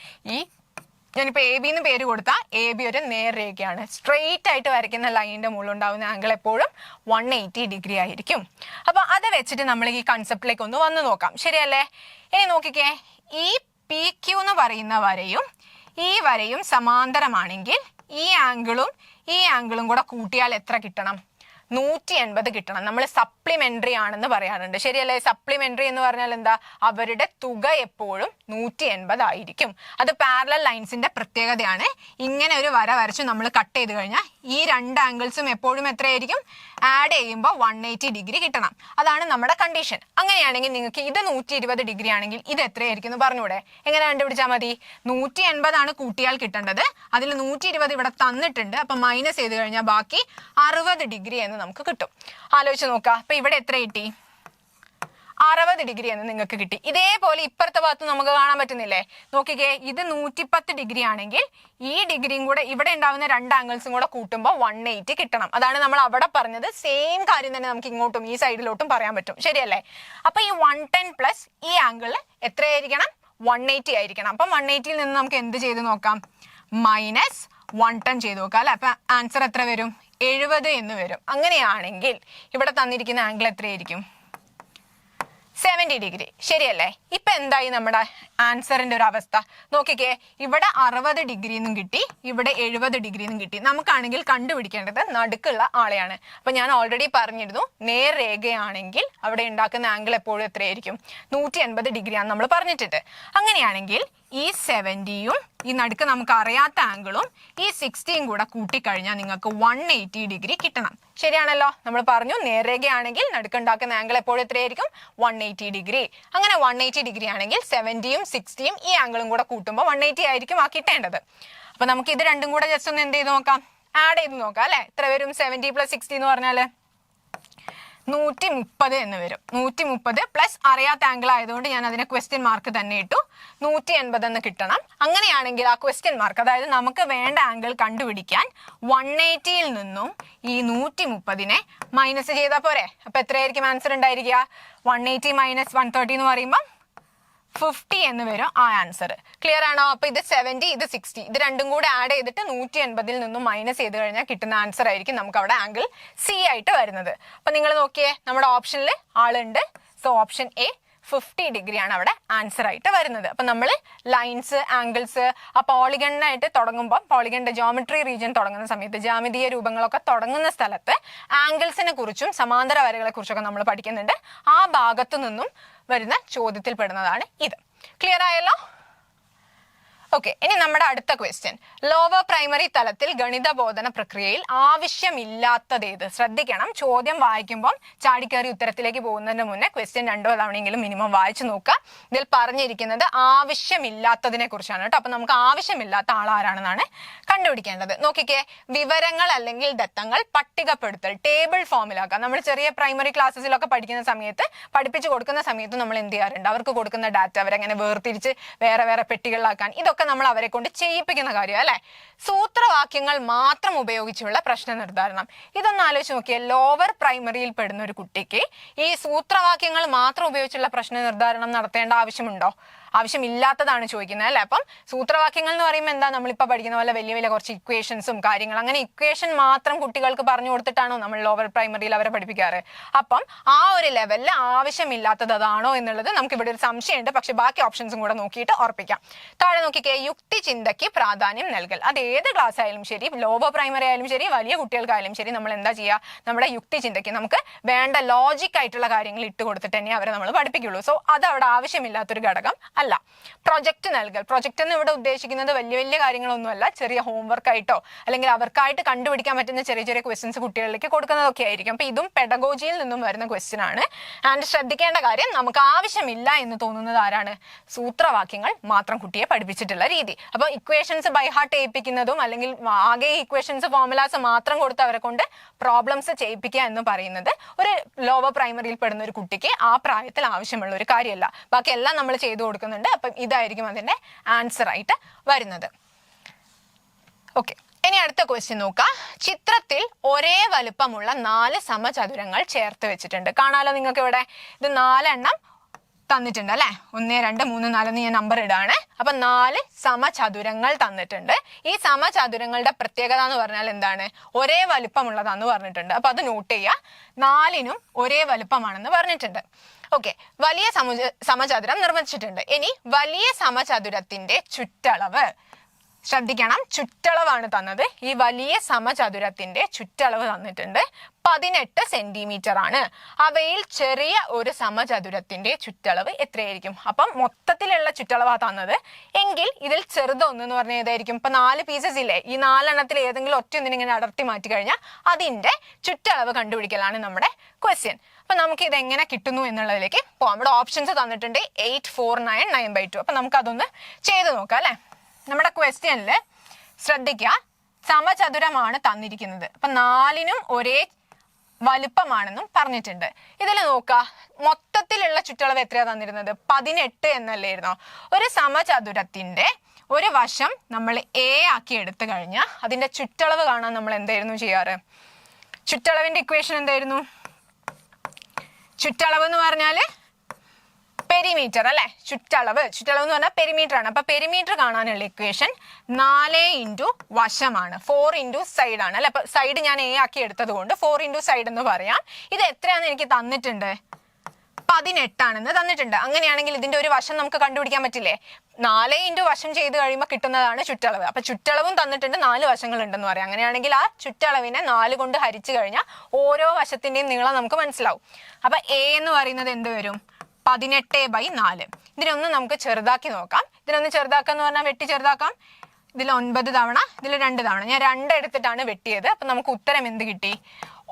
ഞാനിപ്പോ AB എന്ന് പേര് കൊടുത്താൽ AB ഒരു നേർരേഖയാണ്. സ്ട്രെയിറ്റ് ആയിട്ട് വരയ്ക്കുന്ന ലൈനിന്റെ മുകളിൽ ഉണ്ടാവുന്ന ആംഗിൾ എപ്പോഴും 180 ഡിഗ്രി ആയിരിക്കും. അപ്പൊ അത് വെച്ചിട്ട് നമ്മൾ ഈ കൺസെപ്റ്റിലേക്ക് ഒന്ന് വന്നു നോക്കാം. ശരിയല്ലേ? ഇനി നോക്കിക്കേ, ഈ PQ എന്ന് പറയുന്ന വരയും ഈ വരയും സമാന്തരമാണെങ്കിൽ ഈ ആംഗിളും കൂടെ കൂട്ടിയാൽ എത്ര കിട്ടണം? 180 കിട്ടണം. നമ്മൾ സപ്ലിമെന്ററി ആണെന്ന് പറയാറുണ്ട്. ശരിയല്ലേ? സപ്ലിമെന്ററി എന്ന് പറഞ്ഞാൽ എന്താ? അവരുടെ തുക എപ്പോഴും 180 ആയിരിക്കും. അത് പാരലൽ ലൈൻസിന്റെ പ്രത്യേകതയാണ്. ഇങ്ങനെ ഒരു വര വരച്ച് നമ്മൾ കട്ട് ചെയ്ത് കഴിഞ്ഞാൽ ഈ രണ്ട് ആംഗിൾസും എപ്പോഴും എത്രയായിരിക്കും? ആഡ് ചെയ്യുമ്പോൾ 180 ഡിഗ്രി കിട്ടണം. അതാണ് നമ്മുടെ കണ്ടീഷൻ. അങ്ങനെയാണെങ്കിൽ നിങ്ങൾക്ക് ഇത് 120 ഡിഗ്രി ആണെങ്കിൽ ഇത് എത്രയായിരിക്കും എന്ന് പറഞ്ഞൂടെ? എങ്ങനെ കണ്ടുപിടിച്ചാൽ മതി? 180 ആണ് കൂട്ടിയാൽ കിട്ടേണ്ടത്. അതിൽ 120 ഇവിടെ തന്നിട്ടുണ്ട്. അപ്പൊ മൈനസ് ചെയ്ത് കഴിഞ്ഞാൽ ബാക്കി 60 ഡിഗ്രി എന്ന് നമുക്ക് കിട്ടും. ആലോചിച്ച് നോക്കുക. അപ്പൊ ഇവിടെ എത്ര കിട്ടി? 60 ഡിഗ്രി എന്ന് നിങ്ങൾക്ക് കിട്ടി. ഇതേപോലെ ഇപ്പുറത്തെ ഭാഗത്ത് നമുക്ക് കാണാൻ പറ്റുന്നില്ലേ? നോക്കിക്കേ, ഇത് 110 ഡിഗ്രി ആണെങ്കിൽ ഈ ഡിഗ്രിയും കൂടെ ഇവിടെ ഉണ്ടാവുന്ന രണ്ട് ആംഗിൾസും കൂടെ കൂട്ടുമ്പോൾ 180 കിട്ടണം. അതാണ് നമ്മൾ അവിടെ പറഞ്ഞത്. സെയിം കാര്യം തന്നെ നമുക്ക് ഇങ്ങോട്ടും ഈ സൈഡിലോട്ടും പറയാൻ പറ്റും. ശരിയല്ലേ? അപ്പൊ ഈ 110 പ്ലസ് ഈ ആംഗിൾ എത്രയായിരിക്കണം? 180 ആയിരിക്കണം. അപ്പം 180യിൽ നിന്ന് നമുക്ക് എന്ത് ചെയ്ത് നോക്കാം? മൈനസ് 110 ചെയ്ത് നോക്കാം അല്ലെ? അപ്പൊ ആൻസർ എത്ര വരും? 70 എന്ന് വരും. അങ്ങനെയാണെങ്കിൽ ഇവിടെ തന്നിരിക്കുന്ന ആംഗിൾ എത്രയായിരിക്കും? 70 ഡിഗ്രി. ശരിയല്ലേ? ഇപ്പൊ എന്തായി നമ്മുടെ ആൻസറിന്റെ ഒരു അവസ്ഥ? നോക്കിക്കേ, ഇവിടെ 60 ഡിഗ്രി എന്നും കിട്ടി, ഇവിടെ 70 ഡിഗ്രി എന്നും കിട്ടി. നമുക്കാണെങ്കിൽ കണ്ടുപിടിക്കേണ്ടത് നടുക്കുള്ള ആളെയാണ്. അപ്പൊ ഞാൻ ഓൾറെഡി പറഞ്ഞിരുന്നു, നേർരേഖയാണെങ്കിൽ അവിടെ ഉണ്ടാക്കുന്ന ആംഗിൾ എപ്പോഴും എത്രയായിരിക്കും? 180 ഡിഗ്രിയാന്ന് നമ്മൾ പറഞ്ഞിട്ടുണ്ട്. അങ്ങനെയാണെങ്കിൽ ഈ 70യും ഈ നടുക്ക് നമുക്ക് അറിയാത്ത ആംഗിളും ഈ 60യും കൂടെ കൂട്ടിക്കഴിഞ്ഞാൽ നിങ്ങൾക്ക് 180 ഡിഗ്രി കിട്ടണം. ശരിയാണല്ലോ? നമ്മൾ പറഞ്ഞു നേർരേഖയാണെങ്കിൽ നടുക്കുണ്ടാക്കുന്ന ആംഗിൾ എപ്പോഴും എത്രയായിരിക്കും? 180 ഡിഗ്രി. അങ്ങനെ 180 ഡിഗ്രി ആണെങ്കിൽ 70യും 60യും ഈ ആംഗിളും കൂടെ കൂട്ടുമ്പോൾ 180 ആയിരിക്കും ആ കിട്ടേണ്ടത്. അപ്പൊ നമുക്ക് ഇത് രണ്ടും കൂടെ ജസ്റ്റ് ഒന്ന് എന്ത് ചെയ്ത് നോക്കാം? ആഡ് ചെയ്ത് നോക്കാം അല്ലെ? എത്ര വരും? 70 + 60 എന്ന് പറഞ്ഞാല് 130 എന്ന് വരും. 130 പ്ലസ് അറിയാത്ത ആംഗിൾ ആയതുകൊണ്ട് ഞാൻ അതിനെ ക്വസ്റ്റ്യൻ മാർക്ക് തന്നെ ഇട്ടു. 180 എന്ന് കിട്ടണം. അങ്ങനെയാണെങ്കിൽ ആ ക്വസ്റ്റ്യൻ മാർക്ക്, അതായത് നമുക്ക് വേണ്ട ആംഗിൾ കണ്ടുപിടിക്കാൻ 180യിൽ നിന്നും ഈ 130നെ മൈനസ് ചെയ്താൽ പോരെ? അപ്പൊ എത്രയായിരിക്കും ആൻസർ ഉണ്ടായിരിക്കുക? 180 മൈനസ് 130 എന്ന് പറയുമ്പോൾ 50 എന്ന് വരും ആ ആൻസർ. ക്ലിയർ ആണോ? അപ്പൊ ഇത് 70, ഇത് 60, ഇത് രണ്ടും കൂടെ ആഡ് ചെയ്തിട്ട് 180ൽ നിന്നും മൈനസ് ചെയ്ത് കഴിഞ്ഞാൽ കിട്ടുന്ന ആൻസർ ആയിരിക്കും നമുക്ക് അവിടെ ആംഗിൾ സി ആയിട്ട് വരുന്നത്. അപ്പൊ നിങ്ങൾ നോക്കിയേ, നമ്മുടെ ഓപ്ഷനിൽ ആളുണ്ട്. സോ ഓപ്ഷൻ എ 50 ഡിഗ്രിയാണ് അവിടെ ആൻസർ ആയിട്ട് വരുന്നത്. അപ്പൊ നമ്മൾ ലൈൻസ്, ആംഗിൾസ്, ആ പോളിഗണിനായിട്ട് തുടങ്ങുമ്പോൾ, പോളിഗണിന്റെ ജോമെട്രി റീജിയൻ തുടങ്ങുന്ന സമയത്ത്, ജാമിതീയ രൂപങ്ങളൊക്കെ തുടങ്ങുന്ന സ്ഥലത്ത് ആംഗിൾസിനെ കുറിച്ചും സമാന്തര വരകളെ കുറിച്ചൊക്കെ നമ്മൾ പഠിക്കുന്നുണ്ട്. ആ ഭാഗത്തു നിന്നും വരുന്ന ചോദ്യത്തിൽ പെടുന്നതാണ് ഇത്. ക്ലിയർ ആയല്ലോ? ഓക്കെ, ഇനി നമ്മുടെ അടുത്ത ക്വസ്റ്റ്യൻ, ലോവർ പ്രൈമറി തലത്തിൽ ഗണിത ബോധന പ്രക്രിയയിൽ ആവശ്യമില്ലാത്തതേത്? ശ്രദ്ധിക്കണം, ചോദ്യം വായിക്കുമ്പോൾ ചാടിക്കയറി ഉത്തരത്തിലേക്ക് പോകുന്നതിന് മുന്നേ ക്വസ്റ്റ്യൻ 2 തവണയെങ്കിലും മിനിമം വായിച്ചു നോക്കുക. ഇതിൽ പറഞ്ഞിരിക്കുന്നത് ആവശ്യമില്ലാത്തതിനെ കുറിച്ചാണ് കേട്ടോ. അപ്പൊ നമുക്ക് ആവശ്യമില്ലാത്ത ആൾ ആരാണെന്നാണ് കണ്ടുപിടിക്കേണ്ടത്. നോക്കിക്കേ, വിവരങ്ങൾ അല്ലെങ്കിൽ ദത്തങ്ങൾ പട്ടികപ്പെടുത്തൽ, ടേബിൾ ഫോമിലാക്കുക. നമ്മൾ ചെറിയ പ്രൈമറി ക്ലാസ്സസിലൊക്കെ പഠിക്കുന്ന സമയത്ത്, പഠിപ്പിച്ചു കൊടുക്കുന്ന സമയത്ത് നമ്മൾ എന്ത് ചെയ്യാറുണ്ട്? അവർക്ക് കൊടുക്കുന്ന ഡാറ്റ അവരെങ്ങനെ വേർതിരിച്ച് വേറെ വേറെ പെട്ടികളിലാക്കാൻ, ഇതൊക്കെ നമ്മൾ അവരെ കൊണ്ട് ചെയ്യിപ്പിക്കുന്ന കാര്യം അല്ലെ. സൂത്രവാക്യങ്ങൾ മാത്രം ഉപയോഗിച്ചുള്ള പ്രശ്ന നിർദ്ധാരണം, ഇതൊന്ന് ആലോചിച്ച് നോക്കിയാൽ ലോവർ പ്രൈമറിയിൽ പെടുന്ന ഒരു കുട്ടിക്ക് ഈ സൂത്രവാക്യങ്ങൾ മാത്രം ഉപയോഗിച്ചുള്ള പ്രശ്ന നിർദ്ധാരണം നടത്തേണ്ട ആവശ്യമുണ്ടോ? ആവശ്യമില്ലാത്തതാണ് ചോദിക്കുന്നത് അല്ലെ. അപ്പം സൂത്രവാക്യങ്ങൾ എന്ന് പറയുമ്പോൾ എന്താ, നമ്മളിപ്പോൾ പഠിക്കുന്ന പോലെ വലിയ വലിയ കുറച്ച് ഇക്വേഷൻസും കാര്യങ്ങൾ, അങ്ങനെ ഇക്വേഷൻ മാത്രം കുട്ടികൾക്ക് പറഞ്ഞു കൊടുത്തിട്ടാണോ നമ്മൾ ലോവർ പ്രൈമറിയിൽ അവരെ പഠിപ്പിക്കാറ്? അപ്പം ആ ഒരു ലെവലിൽ ആവശ്യമില്ലാത്തത് അതാണോ എന്നുള്ളത് നമുക്ക് ഇവിടെ ഒരു സംശയമുണ്ട്. പക്ഷെ ബാക്കി ഓപ്ഷൻസും കൂടെ നോക്കിയിട്ട് ഉറപ്പിക്കാം. താഴെ നോക്കിക്കേ, യുക്തി ചിന്തയ്ക്ക് പ്രാധാന്യം നൽകൽ. അത് ഏത് ക്ലാസ് ആയാലും ശരി, ലോവർ പ്രൈമറി ആയാലും ശരി, വലിയ കുട്ടികൾക്കായാലും ശരി, നമ്മൾ എന്താ ചെയ്യുക? നമ്മുടെ യുക്തി ചിന്തയ്ക്ക് നമുക്ക് വേണ്ട ലോജിക് ആയിട്ടുള്ള കാര്യങ്ങൾ ഇട്ട് കൊടുത്തിട്ട് തന്നെ അവരെ നമ്മൾ പഠിപ്പിക്കുള്ളൂ. സോ അത് അവിടെ ആവശ്യമില്ലാത്തൊരു ഘടകം അല്ല. പ്രൊജക്ട് നൽകൽ, പ്രൊജക്ട് എന്ന് ഇവിടെ ഉദ്ദേശിക്കുന്നത് വലിയ വലിയ കാര്യങ്ങളൊന്നുമല്ല, ചെറിയ ഹോംവർക്ക് ആയിട്ടോ അല്ലെങ്കിൽ അവർക്കായിട്ട് കണ്ടുപിടിക്കാൻ പറ്റുന്ന ചെറിയ ചെറിയ ക്വസ്റ്റ്യൻസ് കുട്ടികളിലേക്ക് കൊടുക്കുന്നതൊക്കെ ആയിരിക്കും. അപ്പൊ ഇതും പെഡഗോജിയിൽ നിന്നും വരുന്ന ക്വസ്റ്റ്യൻ ആണ്. ആൻഡ് ശ്രദ്ധിക്കേണ്ട കാര്യം, നമുക്ക് ആവശ്യമില്ല എന്ന് തോന്നുന്നത് ആരാണ്? സൂത്രവാക്യങ്ങൾ മാത്രം കുട്ടിയെ പഠിപ്പിച്ചിട്ടുള്ള രീതി. അപ്പൊ ഇക്വേഷൻസ് ബൈ ഹാർട്ട് ചെയ്യിപ്പിക്കുന്നതും അല്ലെങ്കിൽ ആകെ ഇക്വേഷൻസ് ഫോർമുലാസ് മാത്രം കൊടുത്ത് അവരെ കൊണ്ട് പ്രോബ്ലംസ് ചെയ്യിപ്പിക്കുക എന്ന് പറയുന്നത് ഒരു ലോവർ പ്രൈമറിയിൽ പെടുന്ന ഒരു കുട്ടിക്ക് ആ പ്രായത്തിൽ ആവശ്യമുള്ള ഒരു കാര്യമല്ല. ബാക്കി എല്ലാം നമ്മൾ ചെയ്തു കൊടുക്കുന്നുണ്ട്. അപ്പം ഇതായിരിക്കും അതിന്റെ ആൻസർ ആയിട്ട് വരുന്നത്. ഓക്കെ, ഇനി അടുത്ത ക്വസ്റ്റ്യൻ നോക്കാം. ചിത്രത്തിൽ ഒരേ വലുപ്പമുള്ള 4 സമചതുരങ്ങൾ ചേർത്ത് വെച്ചിട്ടുണ്ട്. കാണാലോ നിങ്ങൾക്ക് ഇവിടെ, ഇത് 4 എണ്ണം തന്നിട്ടുണ്ട് അല്ലെ. 1, 2, 3, 4 എന്ന് ഞാൻ നമ്പർ ഇടാണ്. അപ്പൊ 4 സമചതുരങ്ങൾ തന്നിട്ടുണ്ട്. ഈ സമചതുരങ്ങളുടെ പ്രത്യേകത എന്ന് പറഞ്ഞാൽ എന്താണ്? ഒരേ വലുപ്പമുള്ളതാന്ന് പറഞ്ഞിട്ടുണ്ട്. അപ്പൊ അത് നോട്ട് ചെയ്യുക. 4നും ഒരേ വലുപ്പമാണെന്ന് പറഞ്ഞിട്ടുണ്ട്. ഓക്കെ, വലിയ സമചതുരം നിർമ്മിച്ചിട്ടുണ്ട്. ഇനി വലിയ സമചതുരത്തിന്റെ ചുറ്റളവ് ശ്രദ്ധിക്കണം, ചുറ്റളവാണ് തന്നത്. ഈ വലിയ സമചതുരത്തിന്റെ ചുറ്റളവ് തന്നിട്ടുണ്ട് 18 സെന്റിമീറ്റർ ആണ്. അവയിൽ ചെറിയ ഒരു സമചതുരത്തിന്റെ ചുറ്റളവ് എത്രയായിരിക്കും? അപ്പം മൊത്തത്തിലുള്ള ചുറ്റളവാ തന്നത് എങ്കിൽ ഇതിൽ ചെറുതൊന്നെന്ന് പറഞ്ഞാൽ ഏതായിരിക്കും? ഇപ്പൊ 4 പീസസ് ഇല്ലേ, ഈ 4 എണ്ണത്തിൽ ഏതെങ്കിലും ഒറ്റൊന്നിനെ ഇങ്ങനെ അടർത്തി മാറ്റി കഴിഞ്ഞാൽ അതിന്റെ ചുറ്റളവ് കണ്ടുപിടിക്കലാണ് നമ്മുടെ ക്വസ്റ്റ്യൻ. അപ്പൊ നമുക്ക് ഇത് എങ്ങനെ കിട്ടുന്നു എന്നുള്ളതിലേക്ക് പോകാം. ഇവിടെ ഓപ്ഷൻസ് തന്നിട്ടുണ്ട് 8, 4, 9, 9/2. അപ്പൊ നമുക്ക് അതൊന്ന് ചെയ്ത് നോക്കാം അല്ലെ. നമ്മുടെ ക്വസ്റ്റ്യനിൽ ശ്രദ്ധിക്കുക, സമചതുരമാണ് തന്നിരിക്കുന്നത്. അപ്പൊ 4നും ഒരേ വലുപ്പമാണെന്നും പറഞ്ഞിട്ടുണ്ട്. ഇതിൽ നോക്കുക, മൊത്തത്തിലുള്ള ചുറ്റളവ് എത്രയാ തന്നിരുന്നത്? 18 എന്നല്ലായിരുന്നോ? ഒരു സമചതുരത്തിന്റെ ഒരു വശം നമ്മൾ എ ആക്കി എടുത്തു കഴിഞ്ഞാൽ അതിന്റെ ചുറ്റളവ് കാണാൻ നമ്മൾ എന്തായിരുന്നു ചെയ്യാറ്? ചുറ്റളവിന്റെ ഇക്വേഷൻ എന്തായിരുന്നു? ചുറ്റളവ് എന്ന് പറഞ്ഞാല് പെരിമീറ്റർ അല്ലെ. ചുറ്റളവ് എന്ന് പറഞ്ഞാൽ പെരിമീറ്റർ ആണ്. അപ്പൊ പെരിമീറ്റർ കാണാനുള്ള ഇക്വേഷൻ 4 ഇൻറ്റു വശമാണ്, 4 ഇൻറ്റു സൈഡ് ആണ് അല്ലെ. അപ്പൊ സൈഡ് ഞാൻ എ ആക്കി എടുത്തത് കൊണ്ട് 4 ഇൻറ്റു സൈഡ് എന്ന് പറയാം. ഇത് എത്രയാണെന്ന് എനിക്ക് തന്നിട്ടുണ്ട്? 18 ആണെന്ന് തന്നിട്ടുണ്ട്. അങ്ങനെയാണെങ്കിൽ ഇതിന്റെ ഒരു വശം നമുക്ക് കണ്ടുപിടിക്കാൻ പറ്റില്ലേ? 4 ഇൻറ്റു വശം ചെയ്ത് കഴിയുമ്പോൾ കിട്ടുന്നതാണ് ചുറ്റളവ്. അപ്പൊ ചുറ്റളവും തന്നിട്ടുണ്ട്, 4 വശങ്ങൾ ഉണ്ടെന്ന് പറയാം. അങ്ങനെയാണെങ്കിൽ ആ ചുറ്റളവിനെ 4 കൊണ്ട് ഹരിച്ചു കഴിഞ്ഞാൽ ഓരോ വശത്തിന്റെയും നീളം നമുക്ക് മനസ്സിലാവും. അപ്പൊ എ എന്ന് പറയുന്നത് എന്ത് വരും? 18/4. ഇതിനൊന്ന് നമുക്ക് ചെറുതാക്കി നോക്കാം. ഇതിനൊന്ന് ചെറുതാക്കാന്ന് പറഞ്ഞാൽ വെട്ടി ചെറുതാക്കാം. ഇതിൽ 9 തവണ, ഇതിൽ 2 തവണ. ഞാൻ 2 എടുത്തിട്ടാണ് വെട്ടിയത്. അപ്പൊ നമുക്ക് ഉത്തരം എന്ത് കിട്ടി?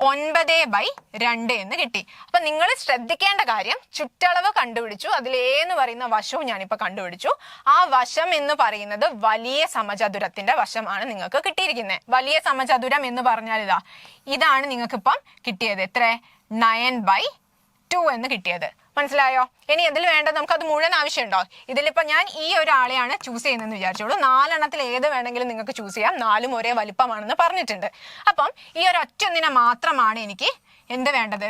9/2 എന്ന് കിട്ടി. അപ്പൊ നിങ്ങൾ ശ്രദ്ധിക്കേണ്ട കാര്യം, ചുറ്റളവ് കണ്ടുപിടിച്ചു, അതിൽ എ എന്ന് പറയുന്ന വശവും ഞാനിപ്പോ കണ്ടുപിടിച്ചു. ആ വശം എന്ന് പറയുന്നത് വലിയ സമചതുരത്തിന്റെ വശമാണ് നിങ്ങൾക്ക് കിട്ടിയിരിക്കുന്നത്. വലിയ സമചതുരം എന്ന് പറഞ്ഞാൽ ഇതാണ് നിങ്ങൾക്ക് ഇപ്പം കിട്ടിയത്. എത്ര? 9/2 എന്ന് കിട്ടിയത്. മനസ്സിലായോ? ഇനി ഇതിൽ വേണ്ടത് നമുക്ക് അത് മുഴുവൻ ആവശ്യമുണ്ടോ? ഇതിലിപ്പോ ഞാൻ ഈ ഒരാളെയാണ് ചൂസ് ചെയ്യുന്നതെന്ന് വിചാരിച്ചോളൂ. 4 ഏത് വേണമെങ്കിലും നിങ്ങൾക്ക് ചൂസ് ചെയ്യാം. 4 ഒരേ വലിപ്പമാണെന്ന് പറഞ്ഞിട്ടുണ്ട്. അപ്പം ഈ ഒരു ഒറ്റൊന്നിനെ മാത്രമാണ് എനിക്ക് എന്ത് വേണ്ടത്,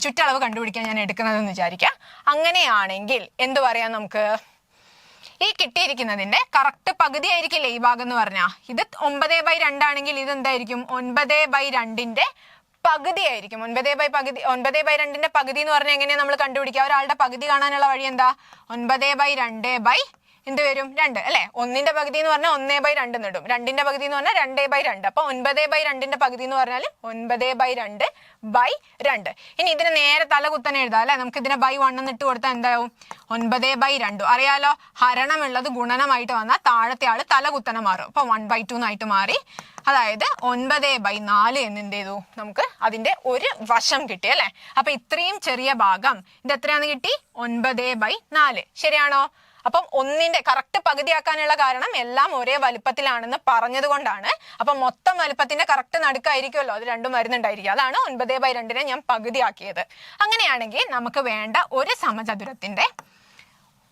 ചുറ്റളവ് കണ്ടുപിടിക്കാൻ ഞാൻ എടുക്കുന്നതെന്ന് വിചാരിക്കാം. അങ്ങനെയാണെങ്കിൽ എന്ത് പറയാം നമുക്ക്, ഈ കിട്ടിയിരിക്കുന്നതിന്റെ കറക്റ്റ് പകുതി ആയിരിക്കില്ലേ ഈ ഭാഗം എന്ന് പറഞ്ഞാൽ. ഇത് 9/2 ആണെങ്കിൽ ഇത് എന്തായിരിക്കും, 9/2 പകുതി ആയിരിക്കും. 9/2 പകുതി എന്ന് പറഞ്ഞാൽ എങ്ങനെയാ നമ്മൾ കണ്ടുപിടിക്കുക? ഒരാളുടെ പകുതി കാണാനുള്ള വഴി എന്താ, 9/2 എന്ത് വരും, 2 അല്ലെ. 1ന്റെ പകുതി എന്ന് പറഞ്ഞാൽ 1/2 എന്നിടും. 2ന്റെ പകുതി എന്ന് പറഞ്ഞാൽ 2/2. അപ്പൊ 9/2 പകുതി എന്ന് പറഞ്ഞാൽ 9/2/2. ഇനി ഇതിന് നേരെ തല കുത്തനെ എഴുതാം അല്ലെ. നമുക്ക് ഇതിനെ /1 എന്ന് ഇട്ട് കൊടുത്താൽ എന്താവും, 9/2. അറിയാലോ, ഹരണമുള്ളത് ഗുണനമായിട്ട് വന്നാൽ താഴത്തെ ആള് തല കുത്തനെ മാറും. അപ്പൊ 1/2 എന്നായിട്ട് മാറി. അതായത് 9/4 എന്ന് എന്ത് ചെയ്തു, നമുക്ക് അതിന്റെ ഒരു വശം കിട്ടി അല്ലെ. അപ്പൊ ഇത്രയും ചെറിയ ഭാഗം ഇത് എത്രയാന്ന് കിട്ടി, 9/4. ശരിയാണോ? അപ്പം 1ന്റെ കറക്റ്റ് പകുതിയാക്കാനുള്ള കാരണം എല്ലാം ഒരേ വലുപ്പത്തിലാണെന്ന് പറഞ്ഞത് കൊണ്ടാണ്. അപ്പൊ മൊത്തം വലുപ്പത്തിന്റെ കറക്റ്റ് നടുക്കായിരിക്കുമല്ലോ അത് രണ്ടും വരുന്നുണ്ടായിരിക്കും. അതാണ് 9/2 ഞാൻ പകുതിയാക്കിയത്. അങ്ങനെയാണെങ്കിൽ നമുക്ക് വേണ്ട ഒരു സമചതുരത്തിന്റെ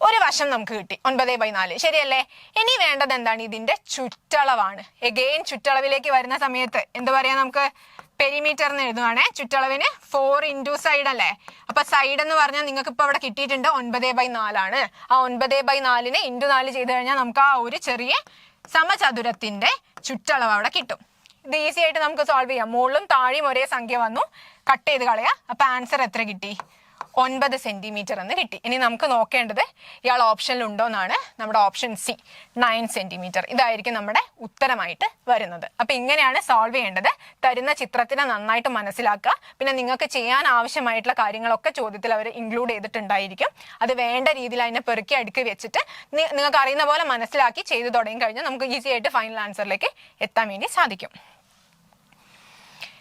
ഒരു വശം നമുക്ക് കിട്ടി, 9/4. ശരിയല്ലേ? ഇനി വേണ്ടത് എന്താണ്, ഇതിന്റെ ചുറ്റളവാണ്. എഗെയിൻ ചുറ്റളവിലേക്ക് വരുന്ന സമയത്ത് എന്ത് പറയാ, നമുക്ക് പെരിമീറ്റർ എന്ന് എഴുതുവാണേ. ചുറ്റളവിന് 4 ഇൻറ്റു സൈഡ് അല്ലേ. അപ്പൊ സൈഡ് എന്ന് പറഞ്ഞാൽ നിങ്ങൾക്ക് ഇപ്പൊ അവിടെ കിട്ടിയിട്ടുണ്ട് 9/4 ആണ്. ആ 9/4 ഇൻറ്റു 4 ചെയ്ത് കഴിഞ്ഞാൽ നമുക്ക് ആ ഒരു ചെറിയ സമചതുരത്തിന്റെ ചുറ്റളവ് അവിടെ കിട്ടും. ഇത് ഈസി ആയിട്ട് നമുക്ക് സോൾവ് ചെയ്യാം. മുകളിലും താഴെയും ഒരേ സംഖ്യ വന്നു, കട്ട് ചെയ്ത് കളയാം. അപ്പൊ ആൻസർ എത്ര കിട്ടി, 9 സെന്റിമീറ്റർ എന്ന് കിട്ടി. ഇനി നമുക്ക് നോക്കേണ്ടത് ഇയാൾ ഓപ്ഷനിൽ ഉണ്ടോ എന്നാണ്. നമ്മുടെ ഓപ്ഷൻ സി 9 സെന്റിമീറ്റർ ഇതായിരിക്കും നമ്മുടെ ഉത്തരമായിട്ട് വരുന്നത്. അപ്പൊ ഇങ്ങനെയാണ് സോൾവ് ചെയ്യേണ്ടത്. തരുന്ന ചിത്രത്തിനെ നന്നായിട്ട് മനസ്സിലാക്കുക. പിന്നെ നിങ്ങൾക്ക് ചെയ്യാൻ ആവശ്യമായിട്ടുള്ള കാര്യങ്ങളൊക്കെ ചോദ്യത്തിൽ അവർ ഇൻക്ലൂഡ് ചെയ്തിട്ടുണ്ടായിരിക്കും. അത് വേണ്ട രീതിയിൽ അതിനെ പെറുക്കി അടുക്കി വെച്ചിട്ട് നിങ്ങൾക്ക് അറിയുന്ന പോലെ മനസ്സിലാക്കി ചെയ്തു തുടങ്ങി കഴിഞ്ഞാൽ നമുക്ക് ഈസി ആയിട്ട് ഫൈനൽ ആൻസറിലേക്ക് എത്താൻ വേണ്ടി സാധിക്കും.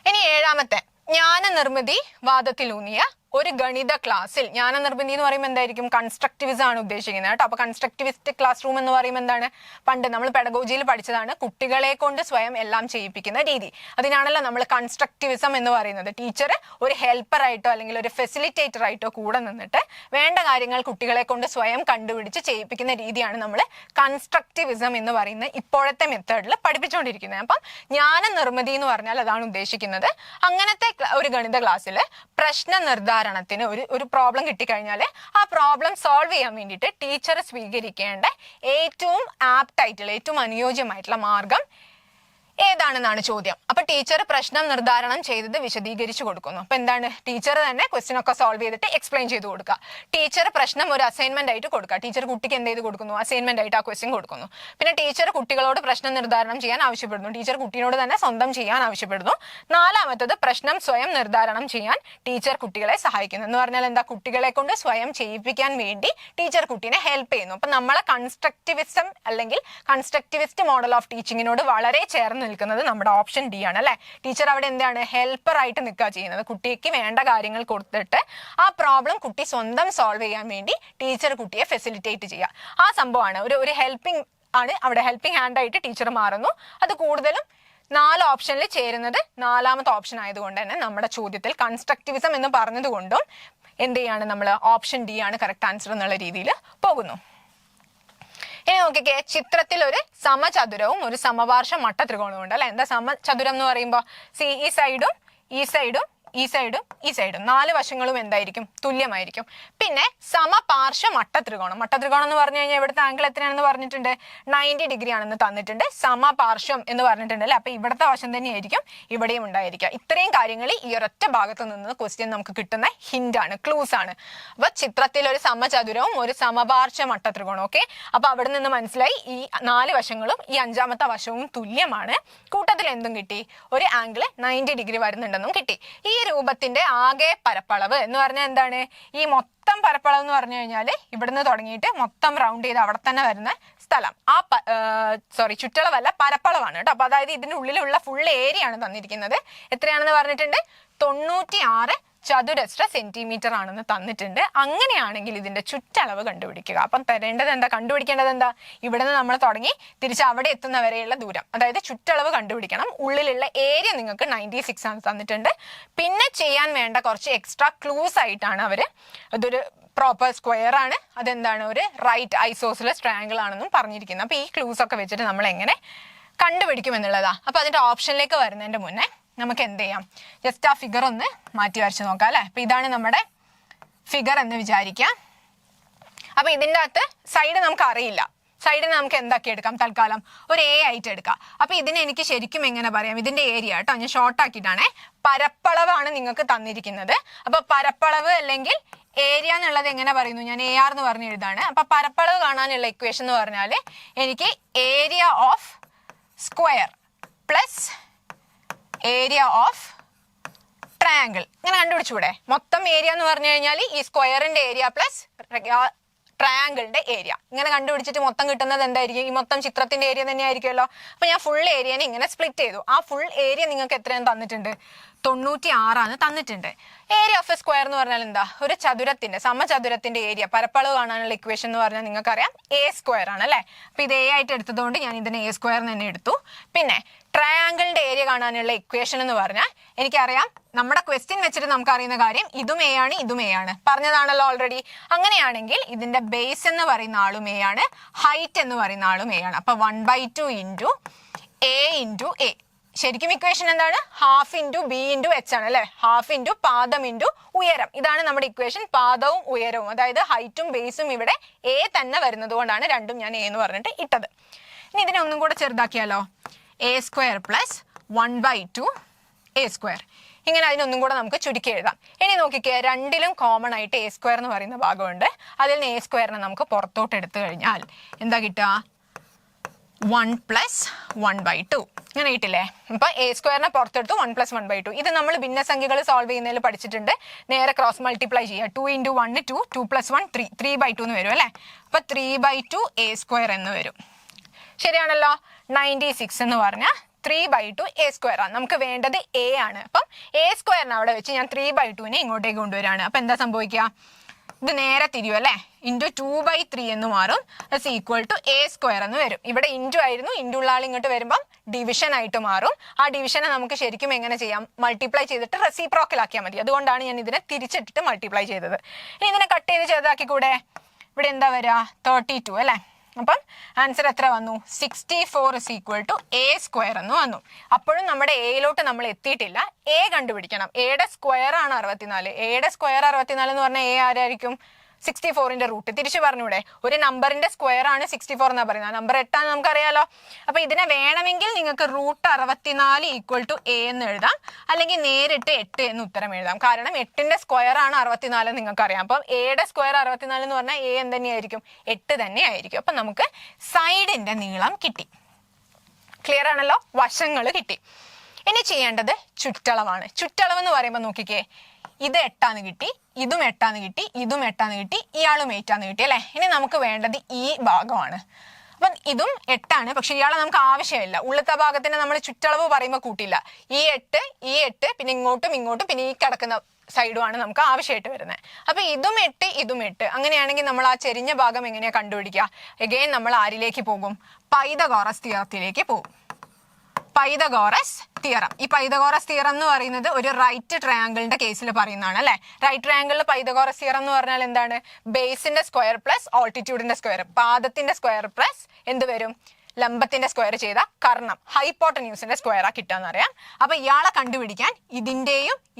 ഇനി 7ാമത്തെ ജ്ഞാനനിർമ്മിതി വാദത്തിലൂന്നിയ ഒരു ഗണിത ക്ലാസ്സിൽ. ജ്ഞാനനിർമ്മിതി എന്ന് പറയുമ്പോൾ എന്തായിരിക്കും, കൺസ്ട്രക്റ്റിവിസം ആണ് ഉദ്ദേശിക്കുന്നത് കേട്ടോ. അപ്പൊ കൺസ്ട്രക്റ്റിവിസ്റ്റ് ക്ലാസ് റൂം എന്ന് പറയുമ്പോൾ എന്താണ്, പണ്ട് നമ്മൾ പെഡഗോജിയിൽ പഠിച്ചതാണ്, കുട്ടികളെ കൊണ്ട് സ്വയം എല്ലാം ചെയ്യിപ്പിക്കുന്ന രീതി. അതിനാണല്ലോ നമ്മൾ കൺസ്ട്രക്റ്റിവിസം എന്ന് പറയുന്നത്. ടീച്ചർ ഒരു ഹെൽപ്പർ ആയിട്ടോ അല്ലെങ്കിൽ ഒരു ഫെസിലിറ്റേറ്റർ ആയിട്ടോ കൂടെ നിന്നിട്ട് വേണ്ട കാര്യങ്ങൾ കുട്ടികളെ കൊണ്ട് സ്വയം കണ്ടുപിടിച്ച് ചെയ്യിപ്പിക്കുന്ന രീതിയാണ് നമ്മൾ കൺസ്ട്രക്റ്റിവിസം എന്ന് പറയുന്ന ഇപ്പോഴത്തെ മെത്തേഡിൽ പഠിപ്പിച്ചുകൊണ്ടിരിക്കുന്നത്. അപ്പം ജ്ഞാനനിർമ്മിതി എന്ന് പറഞ്ഞാൽ അതാണ് ഉദ്ദേശിക്കുന്നത്. അങ്ങനത്തെ ഒരു ഗണിത ക്ലാസ്സിൽ പ്രശ്ന നിർദ്ധാരണത്തിന് ഒരു പ്രോബ്ലം കിട്ടിക്കഴിഞ്ഞാൽ ആ പ്രോബ്ലം സോൾവ് ചെയ്യാൻ വേണ്ടിയിട്ട് ടീച്ചർ സ്വീകരിക്കേണ്ട ഏറ്റവും ആപ്റ്റ് ആയിട്ടുള്ള ഏറ്റവും അനുയോജ്യമായിട്ടുള്ള മാർഗം ഏതാണെന്നാണ് ചോദ്യം. അപ്പൊ ടീച്ചർ പ്രശ്നം നിർദ്ധാരണം ചെയ്തത് വിശദീകരിച്ചു കൊടുക്കുന്നു. അപ്പൊ എന്താണ്, ടീച്ചർ തന്നെ ക്വസ്റ്റ്യൻ ഒക്കെ സോൾവ് ചെയ്തിട്ട് എക്സ്പ്ലെയിൻ ചെയ്ത് കൊടുക്കുക. ടീച്ചർ പ്രശ്നം ഒരു അസൈൻമെന്റ് ആയിട്ട് കൊടുക്കുക. ടീച്ചർ കുട്ടിക്ക് എന്ത് ചെയ്ത് കൊടുക്കുന്നു, അസൈൻമെന്റ് ആയിട്ട് ആ ക്വസ്റ്റ്യൻ കൊടുക്കുന്നു. പിന്നെ ടീച്ചർ കുട്ടികളോട് പ്രശ്നം നിർദ്ധാരണം ചെയ്യാൻ ആവശ്യപ്പെടുന്നു. ടീച്ചർ കുട്ടിയോട് തന്നെ സ്വന്തം ചെയ്യാൻ ആവശ്യപ്പെടുന്നു. 4ാമത്തത് പ്രശ്നം സ്വയം നിർദ്ധാരണം ചെയ്യാൻ ടീച്ചർ കുട്ടികളെ സഹായിക്കുന്നു. എന്ന് പറഞ്ഞാൽ എന്താ, കുട്ടികളെ കൊണ്ട് സ്വയം ചെയ്യിപ്പിക്കാൻ വേണ്ടി ടീച്ചർ കുട്ടീനെ ഹെൽപ്പ് ചെയ്യുന്നു. അപ്പൊ നമ്മളെ കൺസ്ട്രക്റ്റിവിസം അല്ലെങ്കിൽ കൺസ്ട്രക്റ്റിവിസ്റ്റ് മോഡൽ ഓഫ് ടീച്ചിങ്ങിനോട് വളരെ ചേർന്ന് നിൽക്കുന്നത് നമ്മുടെ ഓപ്ഷൻ ഡി ആണ് അല്ലെ. ടീച്ചർ അവിടെ എന്താണ്, ഹെൽപ്പർ ആയിട്ട് നിൽക്കുക ചെയ്യുന്നത്. കുട്ടിക്ക് വേണ്ട കാര്യങ്ങൾ കൊടുത്തിട്ട് ആ പ്രോബ്ലം കുട്ടി സ്വന്തം സോൾവ് ചെയ്യാൻ വേണ്ടി ടീച്ചർ കുട്ടിയെ ഫെസിലിറ്റേറ്റ് ചെയ്യുക. ആ സംഭവമാണ് ഒരു ഹെൽപ്പിംഗ് ആണ്. അവിടെ ഹെൽപ്പിംഗ് ഹാൻഡ് ആയിട്ട് ടീച്ചർ മാറുന്നു. അത് കൂടുതലും 4 ഓപ്ഷനിൽ ചേരുന്നത് 4ാമത്തെ ഓപ്ഷൻ ആയതുകൊണ്ട് തന്നെ നമ്മുടെ ചോദ്യത്തിൽ കൺസ്ട്രക്റ്റിവിസം എന്ന് പറഞ്ഞതുകൊണ്ടും എന്ത് ചെയ്യാണ്, നമ്മൾ ഓപ്ഷൻ ഡി ആണ് കറക്റ്റ് ആൻസർ എന്നുള്ള രീതിയിൽ പോകുന്നു. ഇനി നോക്കിക്കേ, ചിത്രത്തിൽ ഒരു സമചതുരവും ഒരു സമപാർശ്വ മട്ടത്രികോണവും ഉണ്ട് അല്ലെ. എന്താ സമചതുരം എന്ന് പറയുമ്പോൾ, ഈ സൈഡും ഈ സൈഡും ഈ സൈഡും ഈ സൈഡും 4 വശങ്ങളും എന്തായിരിക്കും, തുല്യമായിരിക്കും. പിന്നെ സമപാർശ്വ മട്ടത്രികോണം. മട്ടത്രികോണം എന്ന് പറഞ്ഞു കഴിഞ്ഞാൽ ഇവിടുത്തെ ആംഗിൾ എത്രയാണെന്ന് പറഞ്ഞിട്ടുണ്ട്, 90 ഡിഗ്രി ആണെന്ന് തന്നിട്ടുണ്ട്. സമപാർശ്വം എന്ന് പറഞ്ഞിട്ടുണ്ട് അല്ലെ. അപ്പൊ ഇവിടുത്തെ വശം തന്നെയായിരിക്കും ഇവിടെയും ഉണ്ടായിരിക്കുക. ഇത്രയും കാര്യങ്ങൾ ഈ ഒരൊറ്റ ഭാഗത്ത് നിന്ന് ക്വസ്റ്റ്യൻ നമുക്ക് കിട്ടുന്ന ഹിന്റ് ആണ്, ക്ലൂസ് ആണ്. അപ്പൊ ചിത്രത്തിൽ ഒരു സമചതുരവും ഒരു സമപാർശ്വ മട്ടത്രികോണം. ഓക്കെ, അപ്പൊ അവിടെ നിന്ന് മനസ്സിലായി ഈ 4 വശങ്ങളും ഈ 5ാമത്തെ വശവും തുല്യമാണ്. കൂട്ടത്തിൽ എന്തും കിട്ടി, ഒരു ആംഗിൾ 90 ഡിഗ്രി വരുന്നുണ്ടെന്നും കിട്ടി. ഈ രൂപത്തിന്റെ ആകെ പരപ്പളവ് എന്ന് പറഞ്ഞാൽ എന്താണ്, ഈ മൊത്തം പരപ്പളവ് എന്ന് പറഞ്ഞു കഴിഞ്ഞാൽ ഇവിടുന്ന് തുടങ്ങിയിട്ട് മൊത്തം റൗണ്ട് ചെയ്ത് അവിടെ തന്നെ വരുന്ന സ്ഥലം, ആ ചുറ്റളവല്ല പരപ്പളവാണ് കേട്ടോ. അപ്പൊ അതായത് ഇതിന്റെ ഉള്ളിലുള്ള ഫുൾ ഏരിയ ആണ് തന്നിരിക്കുന്നത്. എത്രയാണെന്ന് പറഞ്ഞിട്ടുണ്ട്, 96 ചതുരശ്ര സെന്റിമീറ്റർ ആണെന്ന് തന്നിട്ടുണ്ട്. അങ്ങനെയാണെങ്കിൽ ഇതിന്റെ ചുറ്റളവ് കണ്ടുപിടിക്കുക. അപ്പം തരേണ്ടത് എന്താ, കണ്ടുപിടിക്കേണ്ടത് എന്താ, ഇവിടെ നിന്ന് നമ്മൾ തുടങ്ങി തിരിച്ച് അവിടെ എത്തുന്ന വരെയുള്ള ദൂരം, അതായത് ചുറ്റളവ് കണ്ടുപിടിക്കണം. ഉള്ളിലുള്ള ഏരിയ നിങ്ങൾക്ക് 96 ആണ് തന്നിട്ടുണ്ട്. പിന്നെ ചെയ്യാൻ വേണ്ട കുറച്ച് എക്സ്ട്രാ ക്ലൂസ് ആയിട്ടാണ് അവര്, അതൊരു പ്രോപ്പർ സ്ക്വയർ ആണ്, അതെന്താണ് ഒരു റൈറ്റ് ഐസോസിലസ് ട്രയാങ്കിൾ ആണെന്നും പറഞ്ഞിരിക്കുന്നത്. അപ്പൊ ഈ ക്ലൂസ് ഒക്കെ വെച്ചിട്ട് നമ്മൾ എങ്ങനെ കണ്ടുപിടിക്കും എന്നുള്ളതാ. അപ്പൊ അതിന്റെ ഓപ്ഷനിലേക്ക് വരുന്നതിന്റെ മുന്നേ നമുക്ക് എന്ത് ചെയ്യാം, ജസ്റ്റ് ആ ഫിഗർ ഒന്ന് മാറ്റി വരച്ച് നോക്കാം അല്ലെ. അപ്പൊ ഇതാണ് നമ്മുടെ ഫിഗർ എന്ന് വിചാരിക്കാം. അപ്പൊ ഇതിൻ്റെ അകത്ത് സൈഡ് നമുക്ക് അറിയില്ല, സൈഡിന് നമുക്ക് എന്താക്കി എടുക്കാം, തൽക്കാലം ഒരു എ ആയിട്ട് എടുക്കാം. അപ്പൊ ഇതിനെ എനിക്ക് ശരിക്കും എങ്ങനെ പറയാം, ഇതിന്റെ ഏരിയ കേട്ടോ, ഞാൻ ഷോർട്ട് ആക്കിയിട്ടാണേ, പരപ്പളവാണ് നിങ്ങൾക്ക് തന്നിരിക്കുന്നത്. അപ്പൊ പരപ്പളവ് അല്ലെങ്കിൽ ഏരിയ എന്നുള്ളത് എങ്ങനെ പറയുന്നു, ഞാൻ എ ആർ എന്ന് പറഞ്ഞ് എഴുതാണ്. അപ്പൊ പരപ്പളവ് കാണാനുള്ള ഇക്വേഷൻ എന്ന് പറഞ്ഞാൽ എനിക്ക് area of square plus area of triangle ഇങ്ങനെ കണ്ടുപിടിച്ചൂടെ. മൊത്തം ഏരിയ എന്ന് പറഞ്ഞു കഴിഞ്ഞാൽ ഈ സ്ക്വയറിന്റെ ഏരിയ പ്ലസ് ട്രയാങ്കിളിന്റെ ഏരിയ ഇങ്ങനെ കണ്ടുപിടിച്ചിട്ട് മൊത്തം കിട്ടുന്നത് എന്തായിരിക്കും, ഈ മൊത്തം ചിത്രത്തിന്റെ ഏരിയ തന്നെ ആയിരിക്കുമല്ലോ. അപ്പൊ ഞാൻ ഫുൾ ഏരിയനെ ഇങ്ങനെ സ്പ്ലിറ്റ് ചെയ്തു. ആ ഫുൾ ഏരിയ നിങ്ങൾക്ക് എത്രയാണ് തന്നിട്ടുണ്ട്, 96 തന്നിട്ടുണ്ട്. ഏരിയ ഓഫ് എ സ്ക്വയർ എന്ന് പറഞ്ഞാൽ എന്താ, ഒരു ചതുരത്തിന്റെ സമചതുരത്തിന്റെ ഏരിയ പരപ്പളവ് കാണാനുള്ള ഇക്വേഷൻ എന്ന് പറഞ്ഞാൽ നിങ്ങൾക്കറിയാം എ സ്ക്വയർ ആണ് അല്ലെ. അപ്പൊ ഇത് എ ആയിട്ട് എടുത്തതുകൊണ്ട് ഞാൻ ഇതിനെ എ സ്ക്വയർ തന്നെ എടുത്തു. പിന്നെ ട്രയാങ്കിളിന്റെ ഏരിയ കാണാനുള്ള ഇക്വേഷൻ എന്ന് പറഞ്ഞാൽ എനിക്കറിയാം, നമ്മുടെ ക്വസ്റ്റ്യൻ വെച്ചിട്ട് നമുക്ക് അറിയുന്ന കാര്യം ഇതും എ ആണ് ഇതും എ ആണ്, പറഞ്ഞതാണല്ലോ ഓൾറെഡി. അങ്ങനെയാണെങ്കിൽ ഇതിന്റെ ബേസ് എന്ന് പറയുന്ന ആളും എ ആണ്, ഹൈറ്റ് എന്ന് പറയുന്ന ആളും എ ആണ്. അപ്പൊ 1/2 ഇൻറ്റു എ ഇൻറ്റു എ. ശരിക്കും ഇക്വേഷൻ എന്താണ്, half into B into H ആണ് അല്ലെ. ഹാഫ് ഇൻറ്റു പാദം ഇൻറ്റു ഉയരം, ഇതാണ് നമ്മുടെ ഇക്വേഷൻ. പാദവും ഉയരവും, അതായത് ഹൈറ്റും ബേസും ഇവിടെ എ തന്നെ വരുന്നത് കൊണ്ടാണ് രണ്ടും ഞാൻ എ എന്ന് പറഞ്ഞിട്ട് ഇട്ടത്. ഇനി ഇതിനെ ഒന്നും കൂടെ ചെറുതാക്കിയാലോ, a square plus 1/2 a square. ഇങ്ങനെ അതിനൊന്നും കൂടെ നമുക്ക് ചുരുക്കി എഴുതാം. ഇനി നോക്കിക്കേ, രണ്ടിലും കോമൺ ആയിട്ട് എ സ്ക്വയർ എന്ന് പറയുന്ന ഭാഗമുണ്ട്. അതിൽ നിന്ന് എ സ്ക്വയറിനെ നമുക്ക് പുറത്തോട്ട് എടുത്തു കഴിഞ്ഞാൽ എന്താ കിട്ടുക, 1 + 1/2 ഇങ്ങനെ കിട്ടില്ലേ. അപ്പൊ എ സ്ക്വയറിനെ പുറത്തെടുത്തു, 1 + 1/2. ഇത് നമ്മൾ ഭിന്നസംഖ്യകൾ സോൾവ് ചെയ്യുന്നതിൽ പഠിച്ചിട്ടുണ്ട്. നേരെ ക്രോസ് മൾട്ടിപ്ലൈ ചെയ്യുക, 2 × 1 2, 2 + 1 3, 3/2 എന്ന് വരും അല്ലെ. അപ്പൊ 3/2 എ സ്ക്വയർ എന്ന് വരും. ശരിയാണല്ലോ. 96 എന്ന് പറഞ്ഞാൽ 3/2 എ സ്ക്വയർ ആണ്. നമുക്ക് വേണ്ടത് എ ആണ്. അപ്പം എ സ്ക്വയറിന് അവിടെ വെച്ച് ഞാൻ 3/2നെ ഇങ്ങോട്ടേക്ക് കൊണ്ടുവരാണ്. അപ്പൊ എന്താ സംഭവിക്കുക, ഇത് നേരെ തിരിയും അല്ലെ, ഇൻറ്റു 2/3 എന്ന് മാറും, = എ സ്ക്വയർ എന്ന് വരും. ഇവിടെ ഇൻറ്റു ആയിരുന്നു, ഇൻറ്റു ഉള്ള ആൾ ഇങ്ങോട്ട് വരുമ്പം ഡിവിഷൻ ആയിട്ട് മാറും. ആ ഡിവിഷനെ നമുക്ക് ശരിക്കും എങ്ങനെ ചെയ്യാം, മൾട്ടിപ്ലൈ ചെയ്തിട്ട് റെസിപ്രോക്കൽ ആക്കിയാൽ മതി. അതുകൊണ്ടാണ് ഞാൻ ഇതിനെ തിരിച്ചിട്ടിട്ട് മൾട്ടിപ്ലൈ ചെയ്തത്. ഇനി ഇതിനെ കട്ട് ചെയ്ത് ചെറുതാക്കിക്കൂടെ, ഇവിടെ എന്താ വരിക, 32 അല്ലെ. അപ്പം ആൻസർ എത്ര വന്നു, 64 = എ സ്ക്വയർ എന്ന് വന്നു. അപ്പോഴും നമ്മുടെ എയിലോട്ട് നമ്മൾ എത്തിയിട്ടില്ല. എ കണ്ടുപിടിക്കണം. എയുടെ സ്ക്വയർ ആണ് 64. എയുടെ സ്ക്വയർ 64 എന്ന് പറഞ്ഞാൽ എ ആരായിരിക്കും, 64ന്റെ റൂട്ട്. തിരിച്ചു പറഞ്ഞൂടെ, ഒരു നമ്പറിന്റെ സ്ക്വയർ ആണ് 64 എന്നാ പറയുന്നത്, നമ്പർ 8 ആണ് നമുക്കറിയാലോ. അപ്പൊ ഇതിനെ വേണമെങ്കിൽ നിങ്ങൾക്ക് √64 = എ എന്ന് എഴുതാം, അല്ലെങ്കിൽ നേരിട്ട് 8 എന്ന് ഉത്തരം എഴുതാം. കാരണം 8ന്റെ സ്ക്വയർ ആണ് 64 നിങ്ങൾക്ക് അറിയാം. അപ്പൊ എയുടെ സ്ക്വയർ 64 എന്ന് പറഞ്ഞാൽ എ എന്ത് തന്നെയായിരിക്കും, 8 തന്നെ ആയിരിക്കും. അപ്പൊ നമുക്ക് സൈഡിന്റെ നീളം കിട്ടി. ക്ലിയർ ആണല്ലോ, വശങ്ങൾ കിട്ടി. ഇനി ചെയ്യേണ്ടത് ചുറ്റളവാണ്. ചുറ്റളവ് എന്ന് പറയുമ്പോൾ നോക്കിക്കേ, ഇത് 8 കിട്ടി, ഇതും 8 കിട്ടി, ഇതും 8 കിട്ടി, ഇയാളും 8 കിട്ടി അല്ലെ. ഇനി നമുക്ക് വേണ്ടത് ഈ ഭാഗമാണ്. അപ്പം ഇതും 8, പക്ഷെ ഇയാളെ നമുക്ക് ആവശ്യമില്ല. ഉള്ളത്തെ ഭാഗത്തിന് നമ്മൾ ചുറ്റളവ് പറയുമ്പോൾ കൂട്ടില്ല. ഈ 8 പിന്നെ ഇങ്ങോട്ടും പിന്നെ ഈ കിടക്കുന്ന സൈഡുമാണ് നമുക്ക് ആവശ്യമായിട്ട് വരുന്നത്. അപ്പൊ ഇതും 8 ഇതും 8. അങ്ങനെയാണെങ്കിൽ നമ്മൾ ആ ചെരിഞ്ഞ ഭാഗം എങ്ങനെയാ കണ്ടുപിടിക്കുക, എഗെയിൻ നമ്മൾ ആരിലേക്ക് പോകും, പൈതഗോറസ് തിയറത്തിലേക്ക് പോകും. Pythagoras theorem. ഈ പൈതഗോറസ് തിയറം എന്ന് പറയുന്നത് ഒരു റൈറ്റ് ട്രയാങ്കിളിന്റെ കേസിൽ പറയുന്നതാണ് അല്ലെ. റൈറ്റ് ട്രയാങ്കിളിൽ പൈതഗോറസ് തിയറം എന്ന് പറഞ്ഞാൽ എന്താണ്, ബേസിന്റെ സ്ക്വയർ പ്ലസ് ഓൾട്ടിറ്റ്യൂഡിന്റെ സ്ക്വയർ, പാദത്തിന്റെ സ്ക്വയർ പ്ലസ് എന്ത് വരും, ലംബത്തിന്റെ സ്ക്വയർ ചെയ്ത കർണം, ഹൈപ്പോട്ടന്യൂസിന്റെ സ്ക്വയർ ആ കിട്ടാന്ന് അറിയാം. അപ്പൊ ഇയാളെ കണ്ടുപിടിക്കാൻ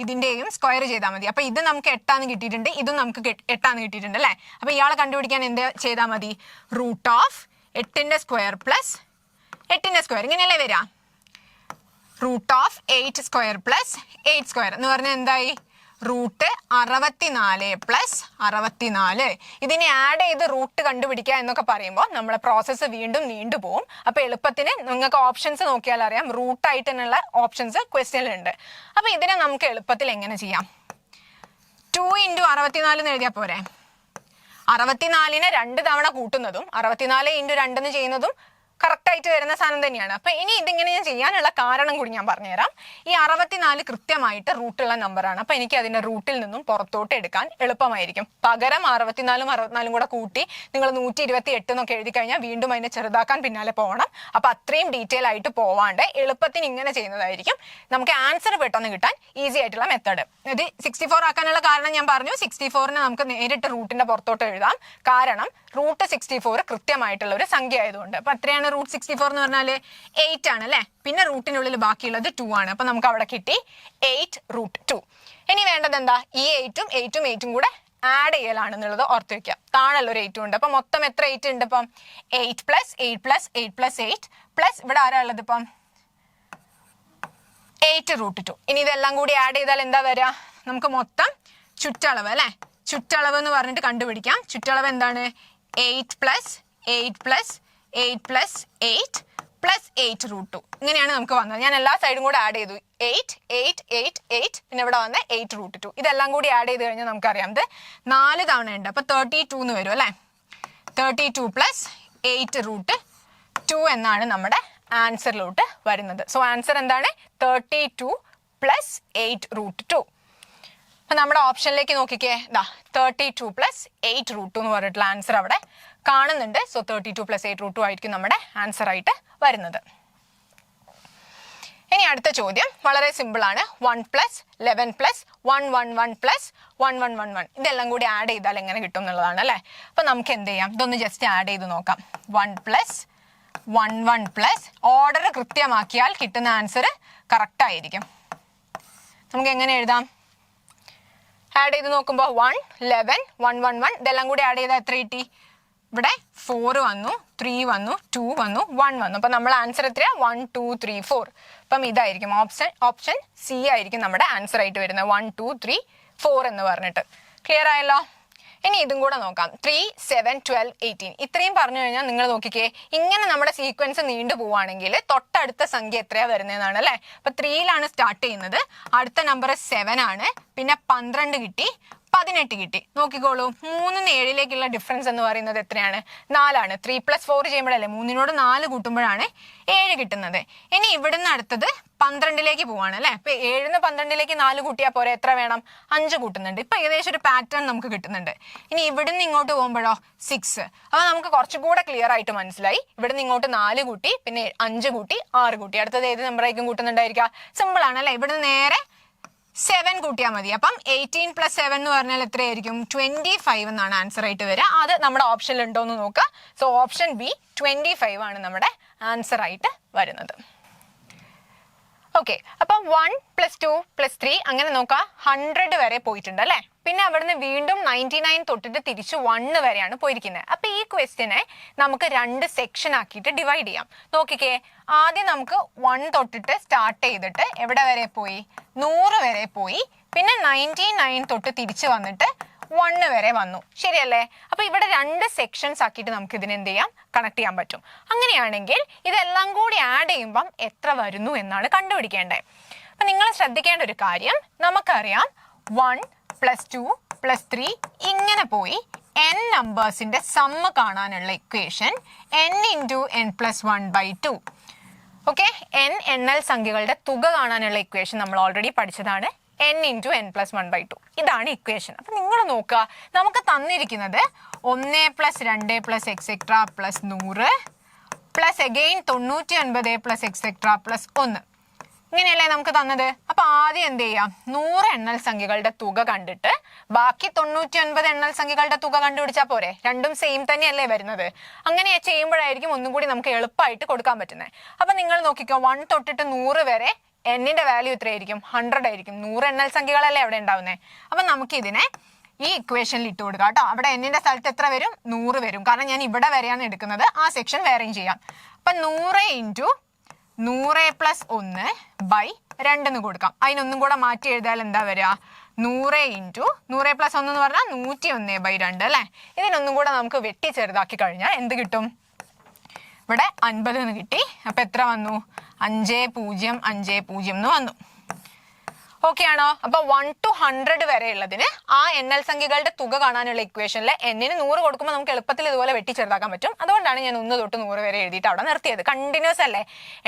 ഇതിന്റെയും സ്ക്വയർ ചെയ്താൽ മതി. അപ്പൊ ഇത് നമുക്ക് 8 കിട്ടിയിട്ടുണ്ട്, ഇതും നമുക്ക് 8 കിട്ടിയിട്ടുണ്ട് അല്ലെ. അപ്പൊ ഇയാളെ കണ്ടുപിടിക്കാൻ എന്ത് ചെയ്താൽ മതി, √8ന്റെ സ്ക്വയർ പ്ലസ് 8ന്റെ സ്ക്വയർ ഇങ്ങനെയല്ലേ വരാം, √8² + 8² എന്ന് പറഞ്ഞാൽ എന്തായി, √64 + 64. ഇതിനെ ആഡ് ചെയ്ത് റൂട്ട് കണ്ടുപിടിക്കുക എന്നൊക്കെ പറയുമ്പോൾ നമ്മുടെ പ്രോസസ്സ് വീണ്ടും നീണ്ടുപോകും. അപ്പൊ എളുപ്പത്തിന് നിങ്ങൾക്ക് ഓപ്ഷൻസ് നോക്കിയാൽ അറിയാം, റൂട്ടായിട്ടുള്ള ഓപ്ഷൻസ് ക്വസ്റ്റ്യനിലുണ്ട്. അപ്പൊ ഇതിനെ നമുക്ക് എളുപ്പത്തിൽ എങ്ങനെ ചെയ്യാം, 2 × 64 എന്ന് എഴുതിയാൽ പോരെ. 64നെ 2 തവണ കൂട്ടുന്നതും 64 × 2 എന്ന് ചെയ്യുന്നതും കറക്റ്റ് ആയിട്ട് വരുന്ന സാധനം തന്നെയാണ്. അപ്പൊ ഇനി ഇതിങ്ങനെ ഞാൻ ചെയ്യാനുള്ള കാരണം കൂടി ഞാൻ പറഞ്ഞുതരാം. ഈ 64 കൃത്യമായിട്ട് റൂട്ടുള്ള നമ്പറാണ്. അപ്പൊ എനിക്ക് അതിന്റെ റൂട്ടിൽ നിന്നും പുറത്തോട്ട് എടുക്കാൻ എളുപ്പമായിരിക്കും. പകരം 64 64 കൂടെ കൂട്ടി നിങ്ങൾ 128 എന്നൊക്കെ എഴുതി കഴിഞ്ഞാൽ വീണ്ടും അതിനെ ചെറുതാക്കാൻ പിന്നാലെ പോകണം. അപ്പൊ അത്രയും ഡീറ്റെയിൽ ആയിട്ട് പോവാണ്ട് എളുപ്പത്തിന് ഇങ്ങനെ ചെയ്യുന്നതായിരിക്കും നമുക്ക് ആൻസർ പെട്ടെന്ന് കിട്ടാൻ ഈസി ആയിട്ടുള്ള മെത്തേഡ്. ഇത് 64 ആക്കാനുള്ള കാരണം ഞാൻ പറഞ്ഞു. 64നെ നമുക്ക് നേരിട്ട് റൂട്ടിന്റെ പുറത്തോട്ട് എഴുതാം. കാരണം റൂട്ട് 64 കൃത്യമായിട്ടുള്ള ഒരു സംഖ്യ ആയതുകൊണ്ട്. അപ്പൊ എത്രയാണ് റൂട്ട് 64 എന്ന് പറഞ്ഞാല് 8 ആണ് അല്ലെ. പിന്നെ റൂട്ടിനുള്ളിൽ ബാക്കിയുള്ളത് 2 ആണ്. അപ്പൊ നമുക്ക് അവിടെ കിട്ടി 8 റൂട്ട് 2. ഇനി വേണ്ടത് എന്താ? ഈ 8ഉം 8ഉം 8ഉം കൂടെ ആഡ് ചെയ്യലാണെന്നുള്ളത് ഓർത്ത് വെക്കാം. താഴെയുള്ള ഒരു 8 ഉണ്ട്. അപ്പൊ മൊത്തം എത്ര 8 ഉണ്ട്? ഇപ്പം 8 പ്ലസ് 8 പ്ലസ് 8 പ്ലസ് 8 പ്ലസ് ഇവിടെ ആരാ ഉള്ളത്? ഇപ്പം 8 റൂട്ട് 2. ഇനി ഇതെല്ലാം കൂടി ആഡ് ചെയ്താൽ എന്താ വരിക? നമുക്ക് മൊത്തം ചുറ്റളവ് അല്ലെ. ചുറ്റളവ് എന്ന് പറഞ്ഞിട്ട് കണ്ടുപിടിക്കാം. ചുറ്റളവ് എന്താണ്? 8 plus 8 plus 8 plus 8 plus 8 root 2. ഇങ്ങനെയാണ് നമുക്ക് വന്നത്. ഞാൻ എല്ലാ സൈഡും കൂടെ ആഡ് ചെയ്തു. 8 8 8 8 പിന്നെ ഇവിടെ വന്ന 8 റൂട്ട് 2. ഇതെല്ലാം കൂടി ആഡ് ചെയ്ത് കഴിഞ്ഞാൽ നമുക്കറിയാം ഇത് 4 തവണ ഉണ്ട്. അപ്പൊ 32 എന്ന് വരും അല്ലെ. 32 പ്ലസ് 8 റൂട്ട് 2 എന്നാണ് നമ്മുടെ ആൻസറിലോട്ട് വരുന്നത്. സോ ആൻസർ എന്താണ്? 32 പ്ലസ് 8 റൂട്ട് 2. അപ്പൊ നമ്മുടെ ഓപ്ഷനിലേക്ക് നോക്കിക്കേ. 32 പ്ലസ് 8 റൂട്ട് 2 എന്ന് പറഞ്ഞിട്ടുള്ള ആൻസർ അവിടെ കാണുന്നുണ്ട്. സോ 32 പ്ലസ് 8 റൂട്ട് 2 ആയിരിക്കും നമ്മുടെ ആൻസർ ആയിട്ട് വരുന്നത്. ഇനി അടുത്ത ചോദ്യം വളരെ സിമ്പിൾ ആണ്. 1 പ്ലസ് 11 പ്ലസ് 1 1 1 പ്ലസ് 1 1 1 1 ഇതെല്ലാം കൂടി ആഡ് ചെയ്താൽ എങ്ങനെ കിട്ടും എന്നുള്ളതാണ് അല്ലെ. അപ്പൊ നമുക്ക് എന്ത് ചെയ്യാം? ഇതൊന്ന് ജസ്റ്റ് ആഡ് ചെയ്ത് നോക്കാം. 1 പ്ലസ് 1 1 പ്ലസ് ഓർഡർ കൃത്യമാക്കിയാൽ കിട്ടുന്ന ആൻസർ കറക്റ്റ് ആയിരിക്കും. നമുക്ക് എങ്ങനെ എഴുതാം? ആഡ് ചെയ്ത് നോക്കുമ്പോൾ 1 11 1 1 1 ഇതെല്ലാം കൂടി ആഡ് ചെയ്താൽ എത്ര കിട്ടി? ഇവിടെ 4 വന്നു, 3 വന്നു, 2 വന്നു, 1 വന്നു. അപ്പൊ നമ്മൾ ആൻസർ എത്രയാ? 1 2 3 4. അപ്പം ഇതായിരിക്കും ഓപ്ഷൻ സി ആയിരിക്കും നമ്മുടെ ആൻസർ ആയിട്ട് വരുന്നത്. 1 2 3 4 എന്ന് പറഞ്ഞിട്ട്. ക്ലിയർ ആയല്ലോ? ഇനി ഇതും കൂടെ നോക്കാം. 3 7 12 18 ഇത്രയും പറഞ്ഞു കഴിഞ്ഞാൽ നിങ്ങൾ നോക്കിക്കേ. ഇങ്ങനെ നമ്മുടെ സീക്വൻസ് നീണ്ടു പോവുകയാണെങ്കിൽ തൊട്ടടുത്ത സംഖ്യ എത്രയാ വരുന്നതെന്നാണ് അല്ലെ. അപ്പൊ 3യിലാണ് സ്റ്റാർട്ട് ചെയ്യുന്നത്. അടുത്ത നമ്പർ 7 ആണ്. പിന്നെ 12 കിട്ടി, 18 കിട്ടി. നോക്കിക്കോളൂ. 3 7ലേക്കുള്ള ഡിഫറൻസ് എന്ന് പറയുന്നത് എത്രയാണ്? 4 ആണ്. 3 പ്ലസ് 4 ചെയ്യുമ്പോഴല്ലേ 3നോട് 4 കൂട്ടുമ്പോഴാണ് 7 കിട്ടുന്നത്. ഇനി ഇവിടുന്ന് അടുത്തത് 12ലേക്ക് പോവാണ് അല്ലെ. അപ്പൊ 7ന്ന് 12ലേക്ക് 4 കൂട്ടിയാൽ പോരെ. എത്ര വേണം? 5 കൂട്ടുന്നുണ്ട്. ഇപ്പൊ ഏകദേശം ഒരു പാറ്റേൺ നമുക്ക് കിട്ടുന്നുണ്ട്. ഇനി ഇവിടുന്ന് ഇങ്ങോട്ട് പോകുമ്പോഴോ 6. അപ്പൊ നമുക്ക് കുറച്ചുകൂടെ ക്ലിയർ ആയിട്ട് മനസ്സിലായി. ഇവിടുന്ന് ഇങ്ങോട്ട് 4 കൂട്ടി, പിന്നെ 5 കൂട്ടി, 6 കൂട്ടി. അടുത്തത് ഏത് നമ്പറായിരിക്കും കൂട്ടുന്നുണ്ടായിരിക്കുക? സിമ്പിൾ ആണ് അല്ലെ. ഇവിടുന്ന് നേരെ 7 കൂട്ടിയാൽ മതി. അപ്പം 18 പ്ലസ് 7 എന്ന് പറഞ്ഞാൽ എത്രയായിരിക്കും? 25 എന്നാണ് ആൻസർ ആയിട്ട് വരിക. അത് നമ്മുടെ ഓപ്ഷനിൽ ഉണ്ടോ എന്ന് നോക്കുക. സോ ഓപ്ഷൻ ബി 25 ആണ് നമ്മുടെ ആൻസർ ആയിട്ട് വരുന്നത്. ഓക്കെ. അപ്പം 1 പ്ലസ് 2 പ്ലസ് 3 അങ്ങനെ നോക്കാം 100 വരെ പോയിട്ടുണ്ട് അല്ലെ. പിന്നെ അവിടുന്ന് വീണ്ടും 99 തൊട്ടിട്ട് തിരിച്ച് 1 വരെയാണ് പോയിരിക്കുന്നത്. അപ്പൊ ഈ ക്വസ്റ്റ്യനെ നമുക്ക് 2 സെക്ഷൻ ആക്കിയിട്ട് ഡിവൈഡ് ചെയ്യാം. നോക്കിക്കേ. ആദ്യം നമുക്ക് 1 തൊട്ടിട്ട് സ്റ്റാർട്ട് ചെയ്തിട്ട് എവിടെ വരെ പോയി? 100 വരെ പോയി. പിന്നെ 99 തൊട്ട് തിരിച്ച് വന്നിട്ട് 1 വരെ വന്നു. ശരിയല്ലേ? അപ്പൊ ഇവിടെ 2 സെക്ഷൻസ് ആക്കിയിട്ട് നമുക്ക് ഇതിനെ എന്ത് ചെയ്യാം? കണക്ട് ചെയ്യാൻ പറ്റും. അങ്ങനെയാണെങ്കിൽ ഇതെല്ലാം കൂടി ആഡ് ചെയ്യുമ്പം എത്ര വരുന്നു എന്നാണ് കണ്ടുപിടിക്കേണ്ടത്. അപ്പൊ നിങ്ങൾ ശ്രദ്ധിക്കേണ്ട ഒരു കാര്യം, നമുക്കറിയാം 1 പ്ലസ് 2 പ്ലസ് 3 ഇങ്ങനെ പോയി n നമ്പേഴ്സിന്റെ സമ്മ് കാണാനുള്ള equation n into n plus 1/2. Okay. n എണ്ണൽ സംഖ്യകളുടെ തുക കാണാനുള്ള ഇക്വേഷൻ നമ്മൾ ഓൾറെഡി പഠിച്ചതാണ്. n ഇൻറ്റു n പ്ലസ് 1/2 ഇതാണ് ഇക്വേഷൻ. അപ്പൊ നിങ്ങൾ നോക്കുക. നമുക്ക് തന്നിരിക്കുന്നത് 1 plus 2 plus etcetera plus 100 plus again 99 plus etcetera plus 1 ഇങ്ങനെയല്ലേ നമുക്ക് തന്നത്. അപ്പൊ ആദ്യം എന്ത് ചെയ്യാം? 100 എണ്ണൽ സംഖ്യകളുടെ തുക കണ്ടിട്ട് ബാക്കി 99 എണ്ണൽ സംഖ്യകളുടെ തുക കണ്ടുപിടിച്ചാൽ പോരെ. രണ്ടും സെയിം തന്നെയല്ലേ വരുന്നത്. അങ്ങനെ ചെയ്യുമ്പോഴായിരിക്കും ഒന്നും കൂടി നമുക്ക് എളുപ്പമായിട്ട് കൊടുക്കാൻ പറ്റുന്നത്. അപ്പൊ നിങ്ങൾ നോക്കിക്കോ. 1 തൊട്ടിട്ട് 100 വരെ എന്നിന്റെ വാല്യൂ എത്രയായിരിക്കും? 100 ആയിരിക്കും. 100 എണ്ണൽ സംഖ്യകളല്ലേ അവിടെ ഉണ്ടാവുന്നത്. അപ്പൊ നമുക്ക് ഇതിനെ ഈ ഇക്വേഷനിൽ ഇട്ട് കൊടുക്കാം കേട്ടോ. അവിടെ എന്നിന്റെ സ്ഥലത്ത് എത്ര വരും? 100 വരും. കാരണം ഞാൻ ഇവിടെ വരെയാണ് എടുക്കുന്നത്. ആ സെക്ഷൻ വേറെയും ചെയ്യാം. അപ്പൊ 100 ഇൻറ്റു 100 പ്ലസ് 1/2 എന്ന് കൊടുക്കാം. അതിനൊന്നും കൂടെ മാറ്റി എഴുതിയാൽ എന്താ വരിക? 100 ഇൻറ്റു 100 പ്ലസ് 1 എന്ന് പറഞ്ഞാൽ 101/2 അല്ലെ. ഇതിനൊന്നും കൂടെ നമുക്ക് വെട്ടി ചെറുതാക്കി കഴിഞ്ഞാൽ എന്ത് കിട്ടും? ഇവിടെ 50 എന്ന് കിട്ടി. അപ്പൊ എത്ര വന്നു? 5050 എന്ന് വന്നു. ഓക്കെ ആണോ? അപ്പൊ 1 to 100 വരെ ഉള്ളതിന് ആ എണ്ണൽ സംഖ്യകളുടെ തുക കാണാനുള്ള ഇക്വേഷനിൽ എന്നിന് 100 കൊടുക്കുമ്പോൾ നമുക്ക് എളുപ്പത്തിൽ ഇതുപോലെ വെട്ടി ചെറുതാക്കാൻ പറ്റും. അതുകൊണ്ടാണ് ഞാൻ 1 തൊട്ട് 100 വരെ എഴുതിയിട്ട് അവിടെ നിർത്തിയത്. കണ്ടിന്യൂസ് അല്ലേ,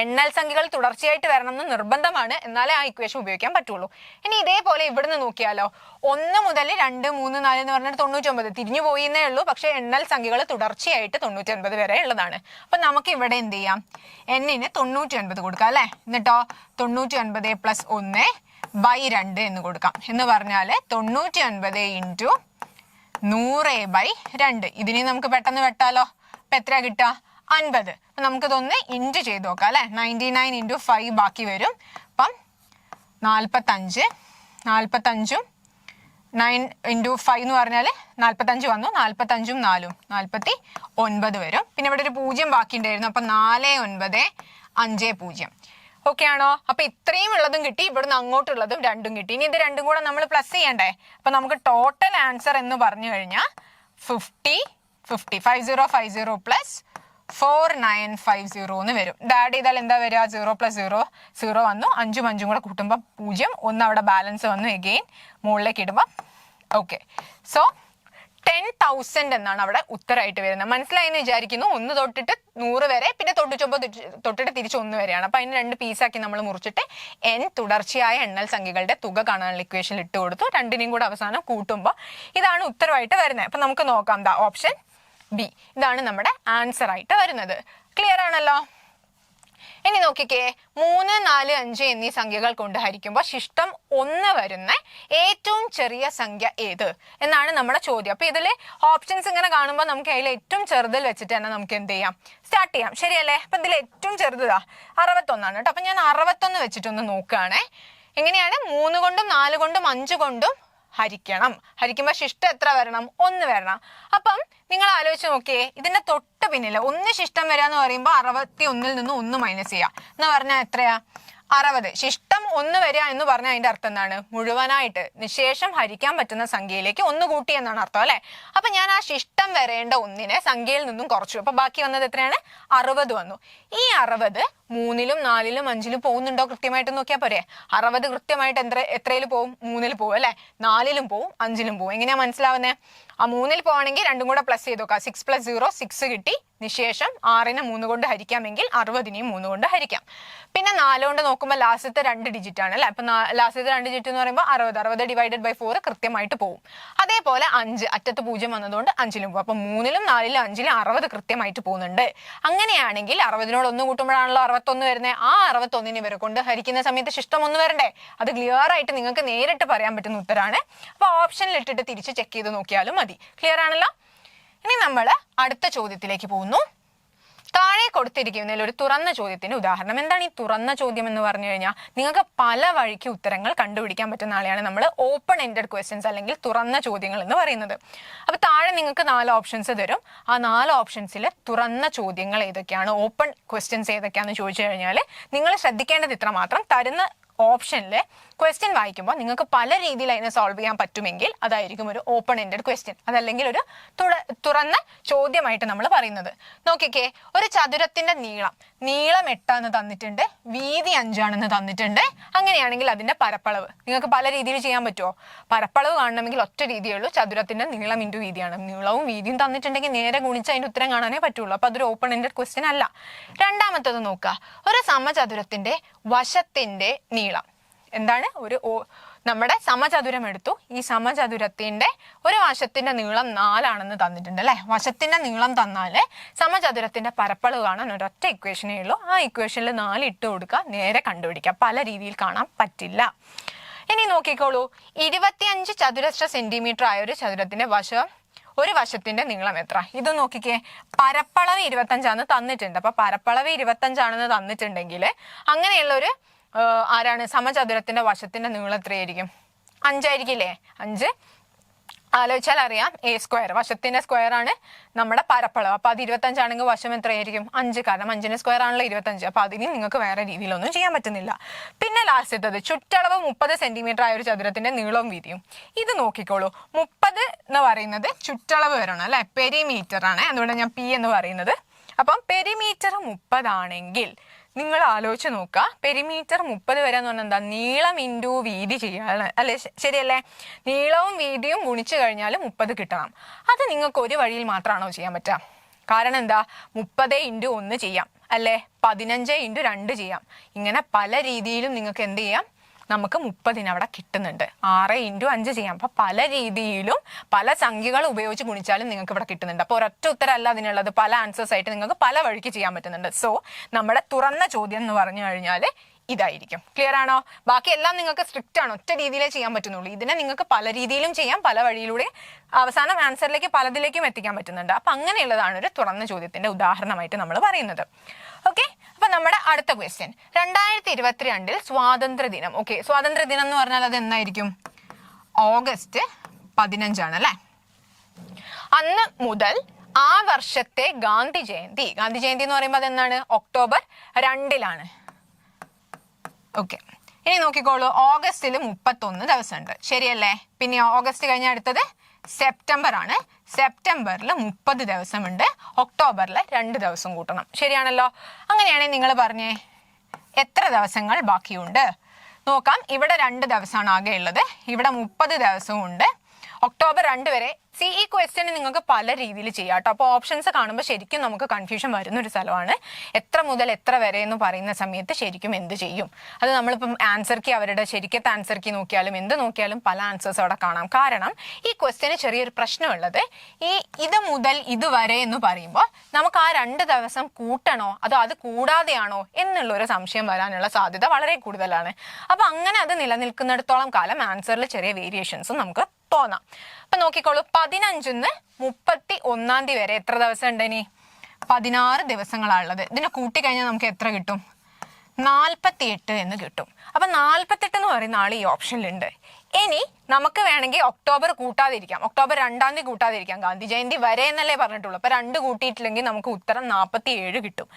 എണ്ണൽ സംഖ്യകൾ തുടർച്ചയായിട്ട് വരണം എന്ന് നിർബന്ധമാണ്, എന്നാലേ ആ ഇക്വേഷൻ ഉപയോഗിക്കാൻ പറ്റുള്ളൂ. ഇനി ഇതേപോലെ ഇവിടുന്ന് നോക്കിയാലോ, 1 മുതൽ 2, 3, 4 എന്ന് പറഞ്ഞിട്ട് 99 തിരിഞ്ഞു പോയിന്നേ ഉള്ളൂ. പക്ഷെ എണ്ണൽ സംഖ്യകൾ തുടർച്ചയായിട്ട് 99 വരെ ഉള്ളതാണ്. അപ്പൊ നമുക്ക് ഇവിടെ എന്ത് ചെയ്യാം, എന്നിന് 99 കൊടുക്കാം അല്ലെ. എന്നിട്ടോ 99 + 1/2 എന്ന് കൊടുക്കാം. എന്ന് പറഞ്ഞാല് 99 × 100/2. ഇതിനെ നമുക്ക് പെട്ടെന്ന് വെട്ടാലോ. അപ്പൊ എത്ര കിട്ടുക, 50. അപ്പൊ നമുക്കിതൊന്ന് ഇൻറ്റു ചെയ്ത് നോക്കാം അല്ലെ. 99 × 5 ബാക്കി വരും. അപ്പം 45, 45ഉം 9 × 5 എന്ന് പറഞ്ഞാൽ 45 വന്നു. 45ഉം 4ഉം 49 വരും. പിന്നെ ഇവിടെ ഒരു 0 ബാക്കി ഉണ്ടായിരുന്നു. അപ്പൊ 4950. ഓക്കെ ആണോ? അപ്പൊ ഇത്രയും ഉള്ളതും കിട്ടി, ഇവിടുന്ന് അങ്ങോട്ടുള്ളതും 2ഉം കിട്ടി. ഇനി ഇത് 2ഉം കൂടെ നമ്മൾ പ്ലസ് ചെയ്യണ്ടേ. അപ്പൊ നമുക്ക് ടോട്ടൽ ആൻസർ എന്ന് പറഞ്ഞു കഴിഞ്ഞാൽ 50 50 + 4950 എന്ന് വരും. ഇത് ആഡ് ചെയ്താൽ എന്താ വരിക, 0 + 0 0 വന്നു. 5ഉം 5ഉം കൂടെ കൂട്ടുമ്പോൾ 0, 1 അവിടെ ബാലൻസ് വന്നു. എഗെയിൻ മുകളിലേക്ക് ഇടുമ്പോൾ ഓക്കെ. സോ 10,000 എന്നാണ് അവിടെ ഉത്തരമായിട്ട് വരുന്നത്. മനസ്സിലായെന്ന് വിചാരിക്കുന്നു. 1 തൊട്ടിട്ട് 100 വരെ, പിന്നെ 99 തൊട്ടിട്ട് തിരിച്ച് 1 വരെയാണ്. അപ്പൊ അതിന് 2 പീസാക്കി നമ്മൾ മുറിച്ചിട്ട് n തുടർച്ചയായ എണ്ണൽ സംഖ്യകളുടെ തുക കാണാനുള്ള ഇക്വേഷൻ ഇട്ട് കൊടുത്തു. 2നെയും കൂടെ അവസാനം കൂട്ടുമ്പോൾ ഇതാണ് ഉത്തരമായിട്ട് വരുന്നത്. അപ്പൊ നമുക്ക് നോക്കാം, ദാ ഓപ്ഷൻ ബി ഇതാണ് നമ്മുടെ ആൻസർ ആയിട്ട് വരുന്നത്. ക്ലിയർ ആണല്ലോ? ഇനി നോക്കിക്കേ, 3, 4, 5 എന്നീ സംഖ്യകൾ കൊണ്ട് ഹരിക്കുമ്പോൾ ശിഷ്ടം 1 വരുന്ന ഏറ്റവും ചെറിയ സംഖ്യ ഏത് എന്നാണ് നമ്മുടെ ചോദ്യം. അപ്പൊ ഇതില് ഓപ്ഷൻസ് ഇങ്ങനെ കാണുമ്പോൾ നമുക്ക് അതിൽ ഏറ്റവും ചെറുതിൽ വെച്ചിട്ട് തന്നെ നമുക്ക് എന്ത് ചെയ്യാം, സ്റ്റാർട്ട് ചെയ്യാം. ശരിയല്ലേ? അപ്പൊ ഇതിൽ ഏറ്റവും ചെറുതാ 61 കേട്ടോ. അപ്പൊ ഞാൻ 61 വെച്ചിട്ടൊന്ന് നോക്കുകയാണേ. എങ്ങനെയാണ്, 3 കൊണ്ടും 4 കൊണ്ടും 5 കൊണ്ടും ഹരിക്കണം. ഹരിക്കുമ്പോൾ ശിഷ്ടം എത്ര വരണം, 1 വരണം. അപ്പം നിങ്ങൾ ആലോചിച്ച് നോക്കിയേ, ഇതിന്റെ തൊട്ട് പിന്നില് 1 ശിഷ്ടം വരിക എന്ന് പറയുമ്പോൾ 61 നിന്ന് 1 മൈനസ് ചെയ്യുക എന്ന് പറഞ്ഞാൽ എത്രയാ, 60. ശിഷ്ടം 1 വരിക എന്ന് പറഞ്ഞാൽ അതിന്റെ അർത്ഥം എന്താണ്, മുഴുവനായിട്ട് നിശേഷം ഹരിക്കാൻ പറ്റുന്ന സംഖ്യയിലേക്ക് 1 കൂട്ടി എന്നാണ് അർത്ഥം അല്ലെ. അപ്പൊ ഞാൻ ആ ശിഷ്ടം വരേണ്ട 1നെ സംഖ്യയിൽ നിന്നും കുറച്ചു. അപ്പൊ ബാക്കി വന്നത് എത്രയാണ്, 60 വന്നു. ഈ 60 3ലും 4ലും 5ലും പോകുന്നുണ്ടോ കൃത്യമായിട്ട് നോക്കിയാൽ പോരെ. 60 കൃത്യമായിട്ട് എത്രയിൽ പോവും, 3ൽ പോവും അല്ലെ, 4ലും പോവും, 5ലും പോവും. എങ്ങനെയാ മനസ്സിലാവുന്നേ, ആ 3ൽ പോവാണെങ്കിൽ 2ഉം കൂടെ പ്ലസ് ചെയ്ത് നോക്കാം. 6 + 0 6 കിട്ടി. നിശേഷം 6നെ 3 കൊണ്ട് ഹരിക്കാമെങ്കിൽ 60നെയും 3 കൊണ്ട് ഹരിക്കാം. പിന്നെ 4 കൊണ്ട് നോക്കുമ്പോൾ ലാസ്റ്റത്തെ 2 ഡിജിറ്റ് ആണ് അല്ലെ. അപ്പൊ ലാസ്റ്റത്തെ 2 ഡിജിറ്റ് എന്ന് പറയുമ്പോൾ 60 / 4 കൃത്യമായിട്ട് പോവും. അതേപോലെ 5 അറ്റത്ത് 0 വന്നതുകൊണ്ട് 5ലും പോകും. അപ്പൊ 3ലും 4ലും 5ലും 60 കൃത്യമായിട്ട് പോകുന്നുണ്ട്. അങ്ങനെയാണെങ്കിൽ 60നോട് 1 കൂട്ടുമ്പോഴാണല്ലോ 61 വരുന്നത്. ആ 61നെ ഇവരെ കൊണ്ട് ഹരിക്കുന്ന സമയത്ത് ശിഷ്ടം 1 വരണ്ടേ. അത് ക്ലിയർ ആയിട്ട് നിങ്ങൾക്ക് നേരിട്ട് പറയാൻ പറ്റുന്ന ഉത്തരാണ്. അപ്പൊ ഓപ്ഷനിൽ ഇട്ടിട്ട് തിരിച്ച് ചെക്ക് ചെയ്ത് നോക്കിയാലും മതി. ക്ലിയർ ആണല്ലോ? ഇനി നമ്മൾ അടുത്ത ചോദ്യത്തിലേക്ക് പോകുന്നു. താഴെ കൊടുത്തിരിക്കുന്നതിൽ ഒരു തുറന്ന ചോദ്യത്തിന് ഉദാഹരണം. എന്താണ് ഈ തുറന്ന ചോദ്യം എന്ന് പറഞ്ഞു കഴിഞ്ഞാൽ, നിങ്ങൾക്ക് പല വഴിക്ക് ഉത്തരങ്ങൾ കണ്ടുപിടിക്കാൻ പറ്റുന്ന ആളെയാണ് നമ്മൾ ഓപ്പൺ എൻഡഡ് ക്വസ്റ്റ്യൻസ് അല്ലെങ്കിൽ തുറന്ന ചോദ്യങ്ങൾ എന്ന് പറയുന്നത്. അപ്പൊ താഴെ നിങ്ങൾക്ക് 4 ഓപ്ഷൻസ് തരും. ആ 4 ഓപ്ഷൻസിൽ തുറന്ന ചോദ്യങ്ങൾ ഏതൊക്കെയാണ്, ഓപ്പൺ ക്വസ്റ്റ്യൻസ് ഏതൊക്കെയാണെന്ന് ചോദിച്ചു കഴിഞ്ഞാൽ നിങ്ങൾ ശ്രദ്ധിക്കേണ്ടത് ഇത്ര മാത്രം. തരുന്ന ഓപ്ഷനിലെ ക്വസ്റ്റ്യൻ വായിക്കുമ്പോൾ നിങ്ങൾക്ക് പല രീതിയിൽ അതിനെ സോൾവ് ചെയ്യാൻ പറ്റുമെങ്കിൽ അതായിരിക്കും ഒരു ഓപ്പൺ എൻഡഡ് ക്വസ്റ്റ്യൻ. അതല്ലെങ്കിൽ ഒരു തുറന്ന ചോദ്യമായിട്ട് നമ്മൾ പറയുന്നത്. നോക്കിക്കേ, ഒരു ചതുരത്തിന്റെ നീളം 8 എന്ന് തന്നിട്ടുണ്ട്, വീതി 5 ആണെന്ന് തന്നിട്ടുണ്ട്. അങ്ങനെയാണെങ്കിൽ അതിന്റെ പരപ്പളവ് നിങ്ങൾക്ക് പല രീതിയിൽ ചെയ്യാൻ പറ്റുമോ? പരപ്പളവ് കാണണമെങ്കിൽ ഒറ്റ രീതിയേ ഉള്ളൂ, ചതുരത്തിന്റെ നീളം ഇൻറ്റു വീതിയാണ്. നീളവും വീതിയും തന്നിട്ടുണ്ടെങ്കിൽ നേരെ ഗുണിച്ച് അതിന്റെ ഉത്തരം കാണാനേ പറ്റുള്ളൂ. അപ്പൊ അതൊരു ഓപ്പൺ എൻഡഡ് ക്വസ്റ്റ്യൻ അല്ല. രണ്ടാമത്തത് നോക്കുക, ഒരു സമചതുരത്തിന്റെ വശത്തിന്റെ നീളം എന്താണ്, നമ്മുടെ സമചതുരം എടുത്തു. ഈ സമചതുരത്തിന്റെ ഒരു വശത്തിന്റെ നീളം 4 ആണെന്ന് തന്നിട്ടുണ്ട് അല്ലെ. വശത്തിന്റെ നീളം തന്നാല് സമചതുരത്തിന്റെ പരപ്പളവ് കാണാൻ ഒരൊറ്റ ഇക്വേഷനേ ഉള്ളൂ. ആ ഇക്വേഷനിൽ 4 ഇട്ട് കൊടുക്കുക, നേരെ കണ്ടുപിടിക്കുക. പല രീതിയിൽ കാണാൻ പറ്റില്ല. ഇനി നോക്കിക്കോളൂ, 25 ചതുരശ്ര സെന്റിമീറ്റർ ആയ ഒരു ചതുരത്തിന്റെ ഒരു വശത്തിന്റെ നീളം എത്ര? ഇത് നോക്കിക്കേ, പരപ്പളവ് 25 തന്നിട്ടുണ്ട്. അപ്പൊ പരപ്പളവ് 25 തന്നിട്ടുണ്ടെങ്കിൽ അങ്ങനെയുള്ള ഒരു ആരാണ്, സമചതുരത്തിന്റെ വശത്തിന്റെ നീളം എത്രയായിരിക്കും? 5 ആയിരിക്കില്ലേ. 5 ആലോചിച്ചാൽ അറിയാം, a². വശത്തിന്റെ സ്ക്വയർ ആണ് നമ്മുടെ പരപ്പളവ്. അപ്പൊ അത് 25 ആണെങ്കിൽ വശം എത്രയായിരിക്കും? 5. കാരണം 5ന്റെ സ്ക്വയർ ആണല്ലോ 25. അപ്പൊ അതിന് നിങ്ങൾക്ക് വേറെ രീതിയിലൊന്നും ചെയ്യാൻ പറ്റുന്നില്ല. പിന്നെ ലാസ്റ്റത്തത് ചുറ്റളവ് 30 സെന്റിമീറ്റർ ആയ ഒരു ചതുരത്തിന്റെ നീളവും വീതിയും. ഇത് നോക്കിക്കോളൂ, 30 എന്ന് പറയുന്നത് ചുറ്റളവ് വരണം അല്ലെ, പെരിമീറ്റർ ആണ്. അതുകൊണ്ട് ഞാൻ P എന്ന് പറയുന്നത്. അപ്പം പെരിമീറ്റർ 30 ആണെങ്കിൽ നിങ്ങൾ ആലോചിച്ച് നോക്കുക, പെരിമീറ്റർ 30 വരെ എന്ന് പറഞ്ഞാൽ എന്താ, നീളം ഇൻറ്റു വീതി ചെയ്യാണ് അല്ലെ, ശരിയല്ലേ? നീളവും വീതിയും ഗുണിച്ചു കഴിഞ്ഞാൽ 30 കിട്ടണം. അത് നിങ്ങൾക്ക് ഒരു വഴിയിൽ മാത്രമാണോ ചെയ്യാൻ പറ്റുക? കാരണം എന്താ, 30 × 1 ചെയ്യാം അല്ലെ, 15 × 2 ചെയ്യാം. ഇങ്ങനെ പല രീതിയിലും നിങ്ങൾക്ക് എന്ത് ചെയ്യാം, നമുക്ക് 30 അവിടെ കിട്ടുന്നുണ്ട്. 6 × 5 ചെയ്യാം. അപ്പൊ പല രീതിയിലും പല സംഖ്യകൾ ഉപയോഗിച്ച് ഗുണിച്ചാലും നിങ്ങൾക്ക് ഇവിടെ കിട്ടുന്നുണ്ട്. അപ്പൊ ഒരൊറ്റ ഉത്തരമല്ല അതിനുള്ളത്, പല ആൻസേഴ്സ് ആയിട്ട് നിങ്ങൾക്ക് പല വഴിക്ക് ചെയ്യാൻ പറ്റുന്നുണ്ട്. സോ നമ്മുടെ തുറന്ന ചോദ്യം എന്ന് പറഞ്ഞു കഴിഞ്ഞാൽ ഇതായിരിക്കും. ക്ലിയർ ആണോ? ബാക്കി എല്ലാം നിങ്ങൾക്ക് സ്ട്രിക്റ്റ് ആണ്, ഒറ്റ രീതിയിലേ ചെയ്യാൻ പറ്റുന്നുള്ളൂ. ഇതിനെ നിങ്ങൾക്ക് പല രീതിയിലും ചെയ്യാം, പല വഴിയിലൂടെ അവസാനം ആൻസറിലേക്ക് പലതിലേക്കും എത്തിക്കാൻ പറ്റുന്നുണ്ട്. അപ്പൊ അങ്ങനെയുള്ളതാണ് ഒരു തുറന്ന ചോദ്യത്തിന്റെ ഉദാഹരണമായിട്ട് നമ്മൾ പറയുന്നത്. ഓക്കെ, അപ്പൊ നമ്മുടെ അടുത്ത ക്വസ്റ്റ്യൻ, 2022 സ്വാതന്ത്ര്യ ദിനം. ഓക്കെ, സ്വാതന്ത്ര്യ ദിനം എന്ന് പറഞ്ഞാൽ അത് എന്നായിരിക്കും? August 15 അല്ലെ. അന്ന് മുതൽ ആ വർഷത്തെ ഗാന്ധി ജയന്തി എന്ന് പറയുമ്പോൾ അതെന്നാണ്? October 2 ഓക്കെ, ഇനി നോക്കിക്കോളൂ, ഓഗസ്റ്റിൽ 31 ദിവസമുണ്ട്, ശരിയല്ലേ? പിന്നെ ഓഗസ്റ്റ് കഴിഞ്ഞ അടുത്തത് സെപ്റ്റംബർ ആണ്. സെപ്റ്റംബറിൽ 30 ദിവസമുണ്ട്. ഒക്ടോബറിൽ 2 ദിവസം കൂട്ടണം, ശരിയാണല്ലോ? അങ്ങനെയാണെങ്കിൽ നിങ്ങൾ പറഞ്ഞേ എത്ര ദിവസങ്ങൾ ബാക്കിയുണ്ട് നോക്കാം. ഇവിടെ 2 ദിവസമാണ് ആകെ ഉള്ളത്, ഇവിടെ 30 ദിവസവും ഉണ്ട്. ഒക്ടോബർ 2 വരെ. ഈ ക്വസ്റ്റ്യന് നിങ്ങൾക്ക് പല രീതിയിൽ ചെയ്യാം കേട്ടോ. അപ്പോൾ ഓപ്ഷൻസ് കാണുമ്പോൾ ശരിക്കും നമുക്ക് കൺഫ്യൂഷൻ വരുന്ന ഒരു സ്ഥലമാണ്. എത്ര മുതൽ എത്ര വരെ എന്ന് പറയുന്ന സമയത്ത് ശരിക്കും എന്ത് ചെയ്യും? അത് നമ്മളിപ്പം ആൻസർ കീ, അവരുടെ ശരിക്കത്തെ ആൻസർ കീ നോക്കിയാലും എന്ത് നോക്കിയാലും പല ആൻസേഴ്സ് അവിടെ കാണാം. കാരണം ഈ ക്വസ്റ്റ്യന് ചെറിയൊരു പ്രശ്നമുള്ളത്, ഇത് മുതൽ ഇതുവരെ എന്ന് പറയുമ്പോൾ നമുക്ക് ആ 2 ദിവസം കൂട്ടണോ അതോ അത് കൂടാതെയാണോ എന്നുള്ളൊരു സംശയം വരാനുള്ള സാധ്യത വളരെ കൂടുതലാണ്. അപ്പൊ അങ്ങനെ അത് നിലനിൽക്കുന്നിടത്തോളം കാലം ആൻസറിൽ ചെറിയ വേരിയേഷൻസും നമുക്ക് തോന്നാം. അപ്പൊ നോക്കിക്കോളൂ, 15 31 വരെ എത്ര ദിവസം ഉണ്ട്? ഇനി 16 ദിവസങ്ങളാണുള്ളത്. ഇതിനെ കൂട്ടി കഴിഞ്ഞാൽ നമുക്ക് എത്ര കിട്ടും? 48 എന്ന് കിട്ടും. അപ്പൊ 48 എന്ന് പറയുന്ന ആൾ ഈ ഓപ്ഷനിലുണ്ട്. ഇനി നമുക്ക് വേണമെങ്കിൽ ഒക്ടോബർ കൂട്ടാതിരിക്കാം, October 2 കൂട്ടാതിരിക്കാം. ഗാന്ധി ജയന്തി വരെ എന്നല്ലേ പറഞ്ഞിട്ടുള്ളൂ. അപ്പൊ 2 കൂട്ടിയിട്ടില്ലെങ്കിൽ നമുക്ക് ഉത്തരം 47 കിട്ടും.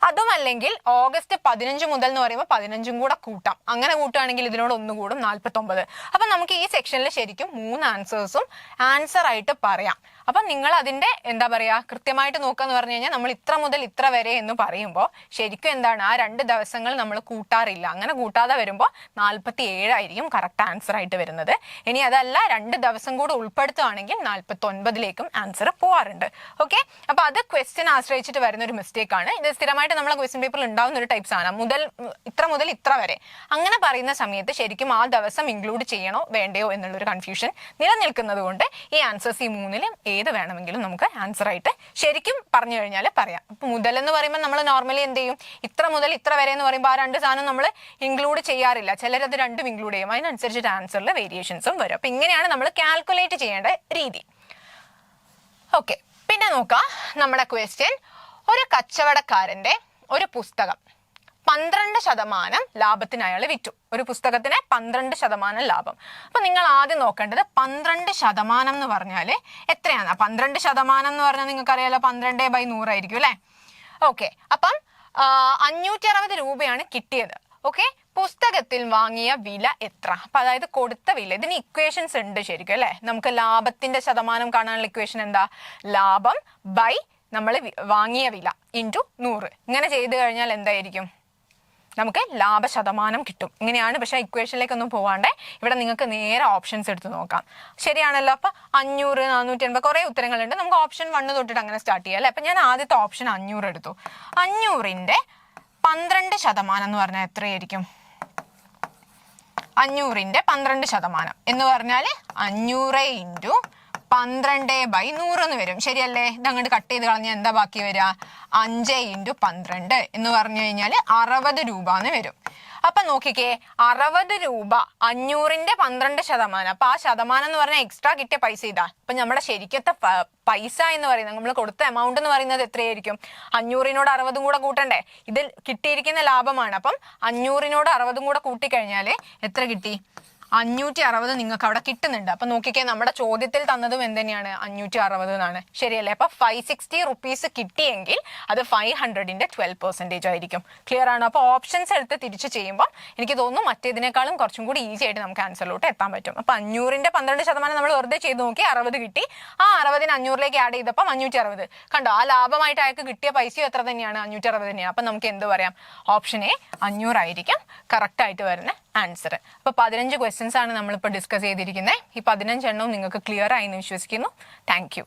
അതുമല്ലെങ്കിൽ ഓഗസ്റ്റ് 15 മുതൽ എന്ന് പറയുമ്പോൾ 15 കൂടെ കൂട്ടാം. അങ്ങനെ കൂട്ടുകയാണെങ്കിൽ ഇതിനോട് 1 കൂടും, 49. അപ്പൊ നമുക്ക് ഈ സെക്ഷനിൽ ശരിക്കും 3 ആൻസേഴ്സും ആൻസർ ആയിട്ട് പറയാം. അപ്പൊ നിങ്ങൾ അതിന്റെ എന്താ പറയാ കൃത്യമായിട്ട് നോക്കാന്ന് പറഞ്ഞു കഴിഞ്ഞാൽ നമ്മൾ ഇത്ര മുതൽ ഇത്ര വരെ എന്ന് പറയുമ്പോൾ ശരിക്കും എന്താണ്, ആ 2 ദിവസങ്ങൾ നമ്മൾ കൂട്ടാറില്ല. അങ്ങനെ കൂട്ടാതെ വരുമ്പോൾ 47 ആയിരിക്കും കറക്റ്റ് ആൻസർ ആയിട്ട് വരുന്നത്. ഇനി അതല്ല 2 ദിവസം കൂടെ ഉൾപ്പെടുത്തുകയാണെങ്കിൽ 49ലേക്കും ആൻസർ പോവാറുണ്ട്. ഓക്കെ, അപ്പൊ അത് ക്വസ്റ്റ്യൻ ആശ്രയിച്ചിട്ട് വരുന്ന ഒരു മിസ്റ്റേക്ക് ആണ്. ഇത് സ്ഥിരമായിട്ട് നമ്മളെ ക്വസ്റ്റ്യൻ പേപ്പറിൽ ഉണ്ടാവുന്ന ഒരു ടൈപ്പ് സാധനം. ഇത്ര മുതൽ ഇത്ര വരെ അങ്ങനെ പറയുന്ന സമയത്ത് ശരിക്കും ആ ദിവസം ഇൻക്ലൂഡ് ചെയ്യണോ വേണ്ടയോ എന്നുള്ളൊരു കൺഫ്യൂഷൻ നിലനിൽക്കുന്നത് കൊണ്ട് ഈ ആൻസേഴ്സ് ഈ 3-ലും ഏത് വേണമെങ്കിലും നമുക്ക് ആൻസർ ആയിട്ട് ശരിക്കും പറഞ്ഞു കഴിഞ്ഞാൽ പറയാം. അപ്പൊ മുതൽ എന്ന് പറയുമ്പോൾ നമ്മൾ നോർമലി എന്ത് ചെയ്യും, ഇത്ര മുതൽ ഇത്ര വരെ എന്ന് പറയുമ്പോൾ ആ 2 സാധനം നമ്മൾ ഇൻക്ലൂഡ് ചെയ്യാറില്ല. ചിലരത് 2ഉം ഇൻക്ലൂഡ് ചെയ്യും. അതിനനുസരിച്ചിട്ട് ആൻസറിൽ വേരിയേഷൻസും വരും. അപ്പൊ ഇങ്ങനെയാണ് നമ്മൾ കാൽക്കുലേറ്റ് ചെയ്യേണ്ട രീതി. ഓക്കെ, പിന്നെ നോക്കാം നമ്മുടെ ക്വസ്റ്റ്യൻ. ഒരു കച്ചവടക്കാരന്റെ ഒരു പുസ്തകം 12% ലാഭത്തിന് അയാൾ വിറ്റു. ഒരു പുസ്തകത്തിന് 12% ലാഭം. അപ്പൊ നിങ്ങൾ ആദ്യം നോക്കേണ്ടത് 12% എന്ന് പറഞ്ഞാല് എത്രയാണ്? 12% എന്ന് പറഞ്ഞാൽ നിങ്ങൾക്ക് അറിയാലോ 12/100 ആയിരിക്കും അല്ലെ. ഓക്കെ, അപ്പം 560 രൂപയാണ് കിട്ടിയത്. ഓക്കെ, പുസ്തകത്തിൽ വാങ്ങിയ വില എത്ര? അപ്പൊ അതായത് കൊടുത്ത വില. ഇതിന് ഇക്വേഷൻസ് ഉണ്ട് ശരിക്കും അല്ലെ. നമുക്ക് ലാഭത്തിന്റെ ശതമാനം കാണാനുള്ള ഇക്വേഷൻ എന്താ? ലാഭം ബൈ നമ്മൾ വാങ്ങിയ വില ഇൻറ്റു 100. ഇങ്ങനെ ചെയ്ത് കഴിഞ്ഞാൽ എന്തായിരിക്കും? നമുക്ക് ലാഭശതമാനം കിട്ടും. ഇങ്ങനെയാണ്. പക്ഷെ ഇക്വേഷനിലേക്കൊന്നും പോവാണ്ട് ഇവിടെ നിങ്ങൾക്ക് നേരെ ഓപ്ഷൻസ് എടുത്ത് നോക്കാം. ശരിയാണല്ലോ. അപ്പൊ 500, 480 കുറെ ഉത്തരങ്ങളുണ്ട്. നമുക്ക് ഓപ്ഷൻ 1 തൊട്ടിട്ട് അങ്ങനെ സ്റ്റാർട്ട് ചെയ്യാം അല്ലെ. അപ്പൊ ഞാൻ ആദ്യത്തെ ഓപ്ഷൻ 500 എടുത്തു. 500ന്റെ 12% എന്ന് പറഞ്ഞാൽ എത്രയായിരിക്കും? 500ന്റെ 12% എന്ന് പറഞ്ഞാൽ 500 ഇൻറ്റു 12/100 എന്ന് വരും. ശരിയല്ലേ? ഇത് അങ്ങോട്ട് കട്ട് ചെയ്ത് കളഞ്ഞാൽ എന്താ ബാക്കി വരിക? 5 ഇൻറ്റു 12 എന്ന് പറഞ്ഞു കഴിഞ്ഞാൽ 60 രൂപ എന്ന് വരും. അപ്പൊ നോക്കിക്കേ, 60 രൂപ 500ന്റെ 12%. അപ്പൊ ആ ശതമാനം എന്ന് പറഞ്ഞാൽ എക്സ്ട്രാ കിട്ടിയ പൈസ ഇതാ. അപ്പൊ നമ്മുടെ ശരിക്കത്തെ പൈസ എന്ന് പറയുന്നത്, നമ്മൾ കൊടുത്ത എമൗണ്ട് എന്ന് പറയുന്നത് എത്രയായിരിക്കും? 500നോട് 60 കൂടെ കൂട്ടണ്ടേ? ഇതിൽ കിട്ടിയിരിക്കുന്ന ലാഭമാണ്. അപ്പം 500നോട് 60 കൂടെ കൂട്ടിക്കഴിഞ്ഞാല് എത്ര കിട്ടി? 560 നിങ്ങൾക്ക് അവിടെ കിട്ടുന്നുണ്ട്. അപ്പൊ നോക്കിക്കേ, നമ്മുടെ ചോദ്യത്തിൽ തന്നതും എന്ത് തന്നെയാണ്, 560 എന്നാണ്. ശരിയല്ലേ? അപ്പൊ 560 റുപ്പീസ് കിട്ടിയെങ്കിൽ അത് 500ന്റെ 12% ആയിരിക്കും. ക്ലിയർ ആണ്? അപ്പൊ ഓപ്ഷൻസ് എടുത്ത് തിരിച്ച് ചെയ്യുമ്പോൾ എനിക്ക് തോന്നുന്നു മറ്റേതിനേക്കാളും കുറച്ചും കൂടി ഈസി ആയിട്ട് നമുക്ക് ആൻസറിലോട്ട് എത്താൻ പറ്റും. അപ്പൊ 500ന്റെ 12% നമ്മൾ വെറുതെ ചെയ്ത് നോക്കി, 60 കിട്ടി. ആ 60ന് 500ലേക്ക് ആഡ് ചെയ്തപ്പോൾ 560. കണ്ടോ, ആ ലാഭമായിട്ട് അയാൾക്ക് കിട്ടിയ പൈസയും എത്ര തന്നെയാണ്, 560 തന്നെയാണ്. അപ്പൊ നമുക്ക് എന്ത് പറയാം, ഓപ്ഷൻ എ 500 ആയിരിക്കും കറക്റ്റ് ആയിട്ട് വരുന്ന ആൻസർ. അപ്പൊ 15 ക്വസ്റ്റ്യൻസ് ആണ് നമ്മളിപ്പോൾ ഡിസ്കസ് ചെയ്തിരിക്കുന്നത്. ഈ 15 എണ്ണവും നിങ്ങൾക്ക് ക്ലിയർ ആയി എന്ന് വിശ്വസിക്കുന്നു. Thank you.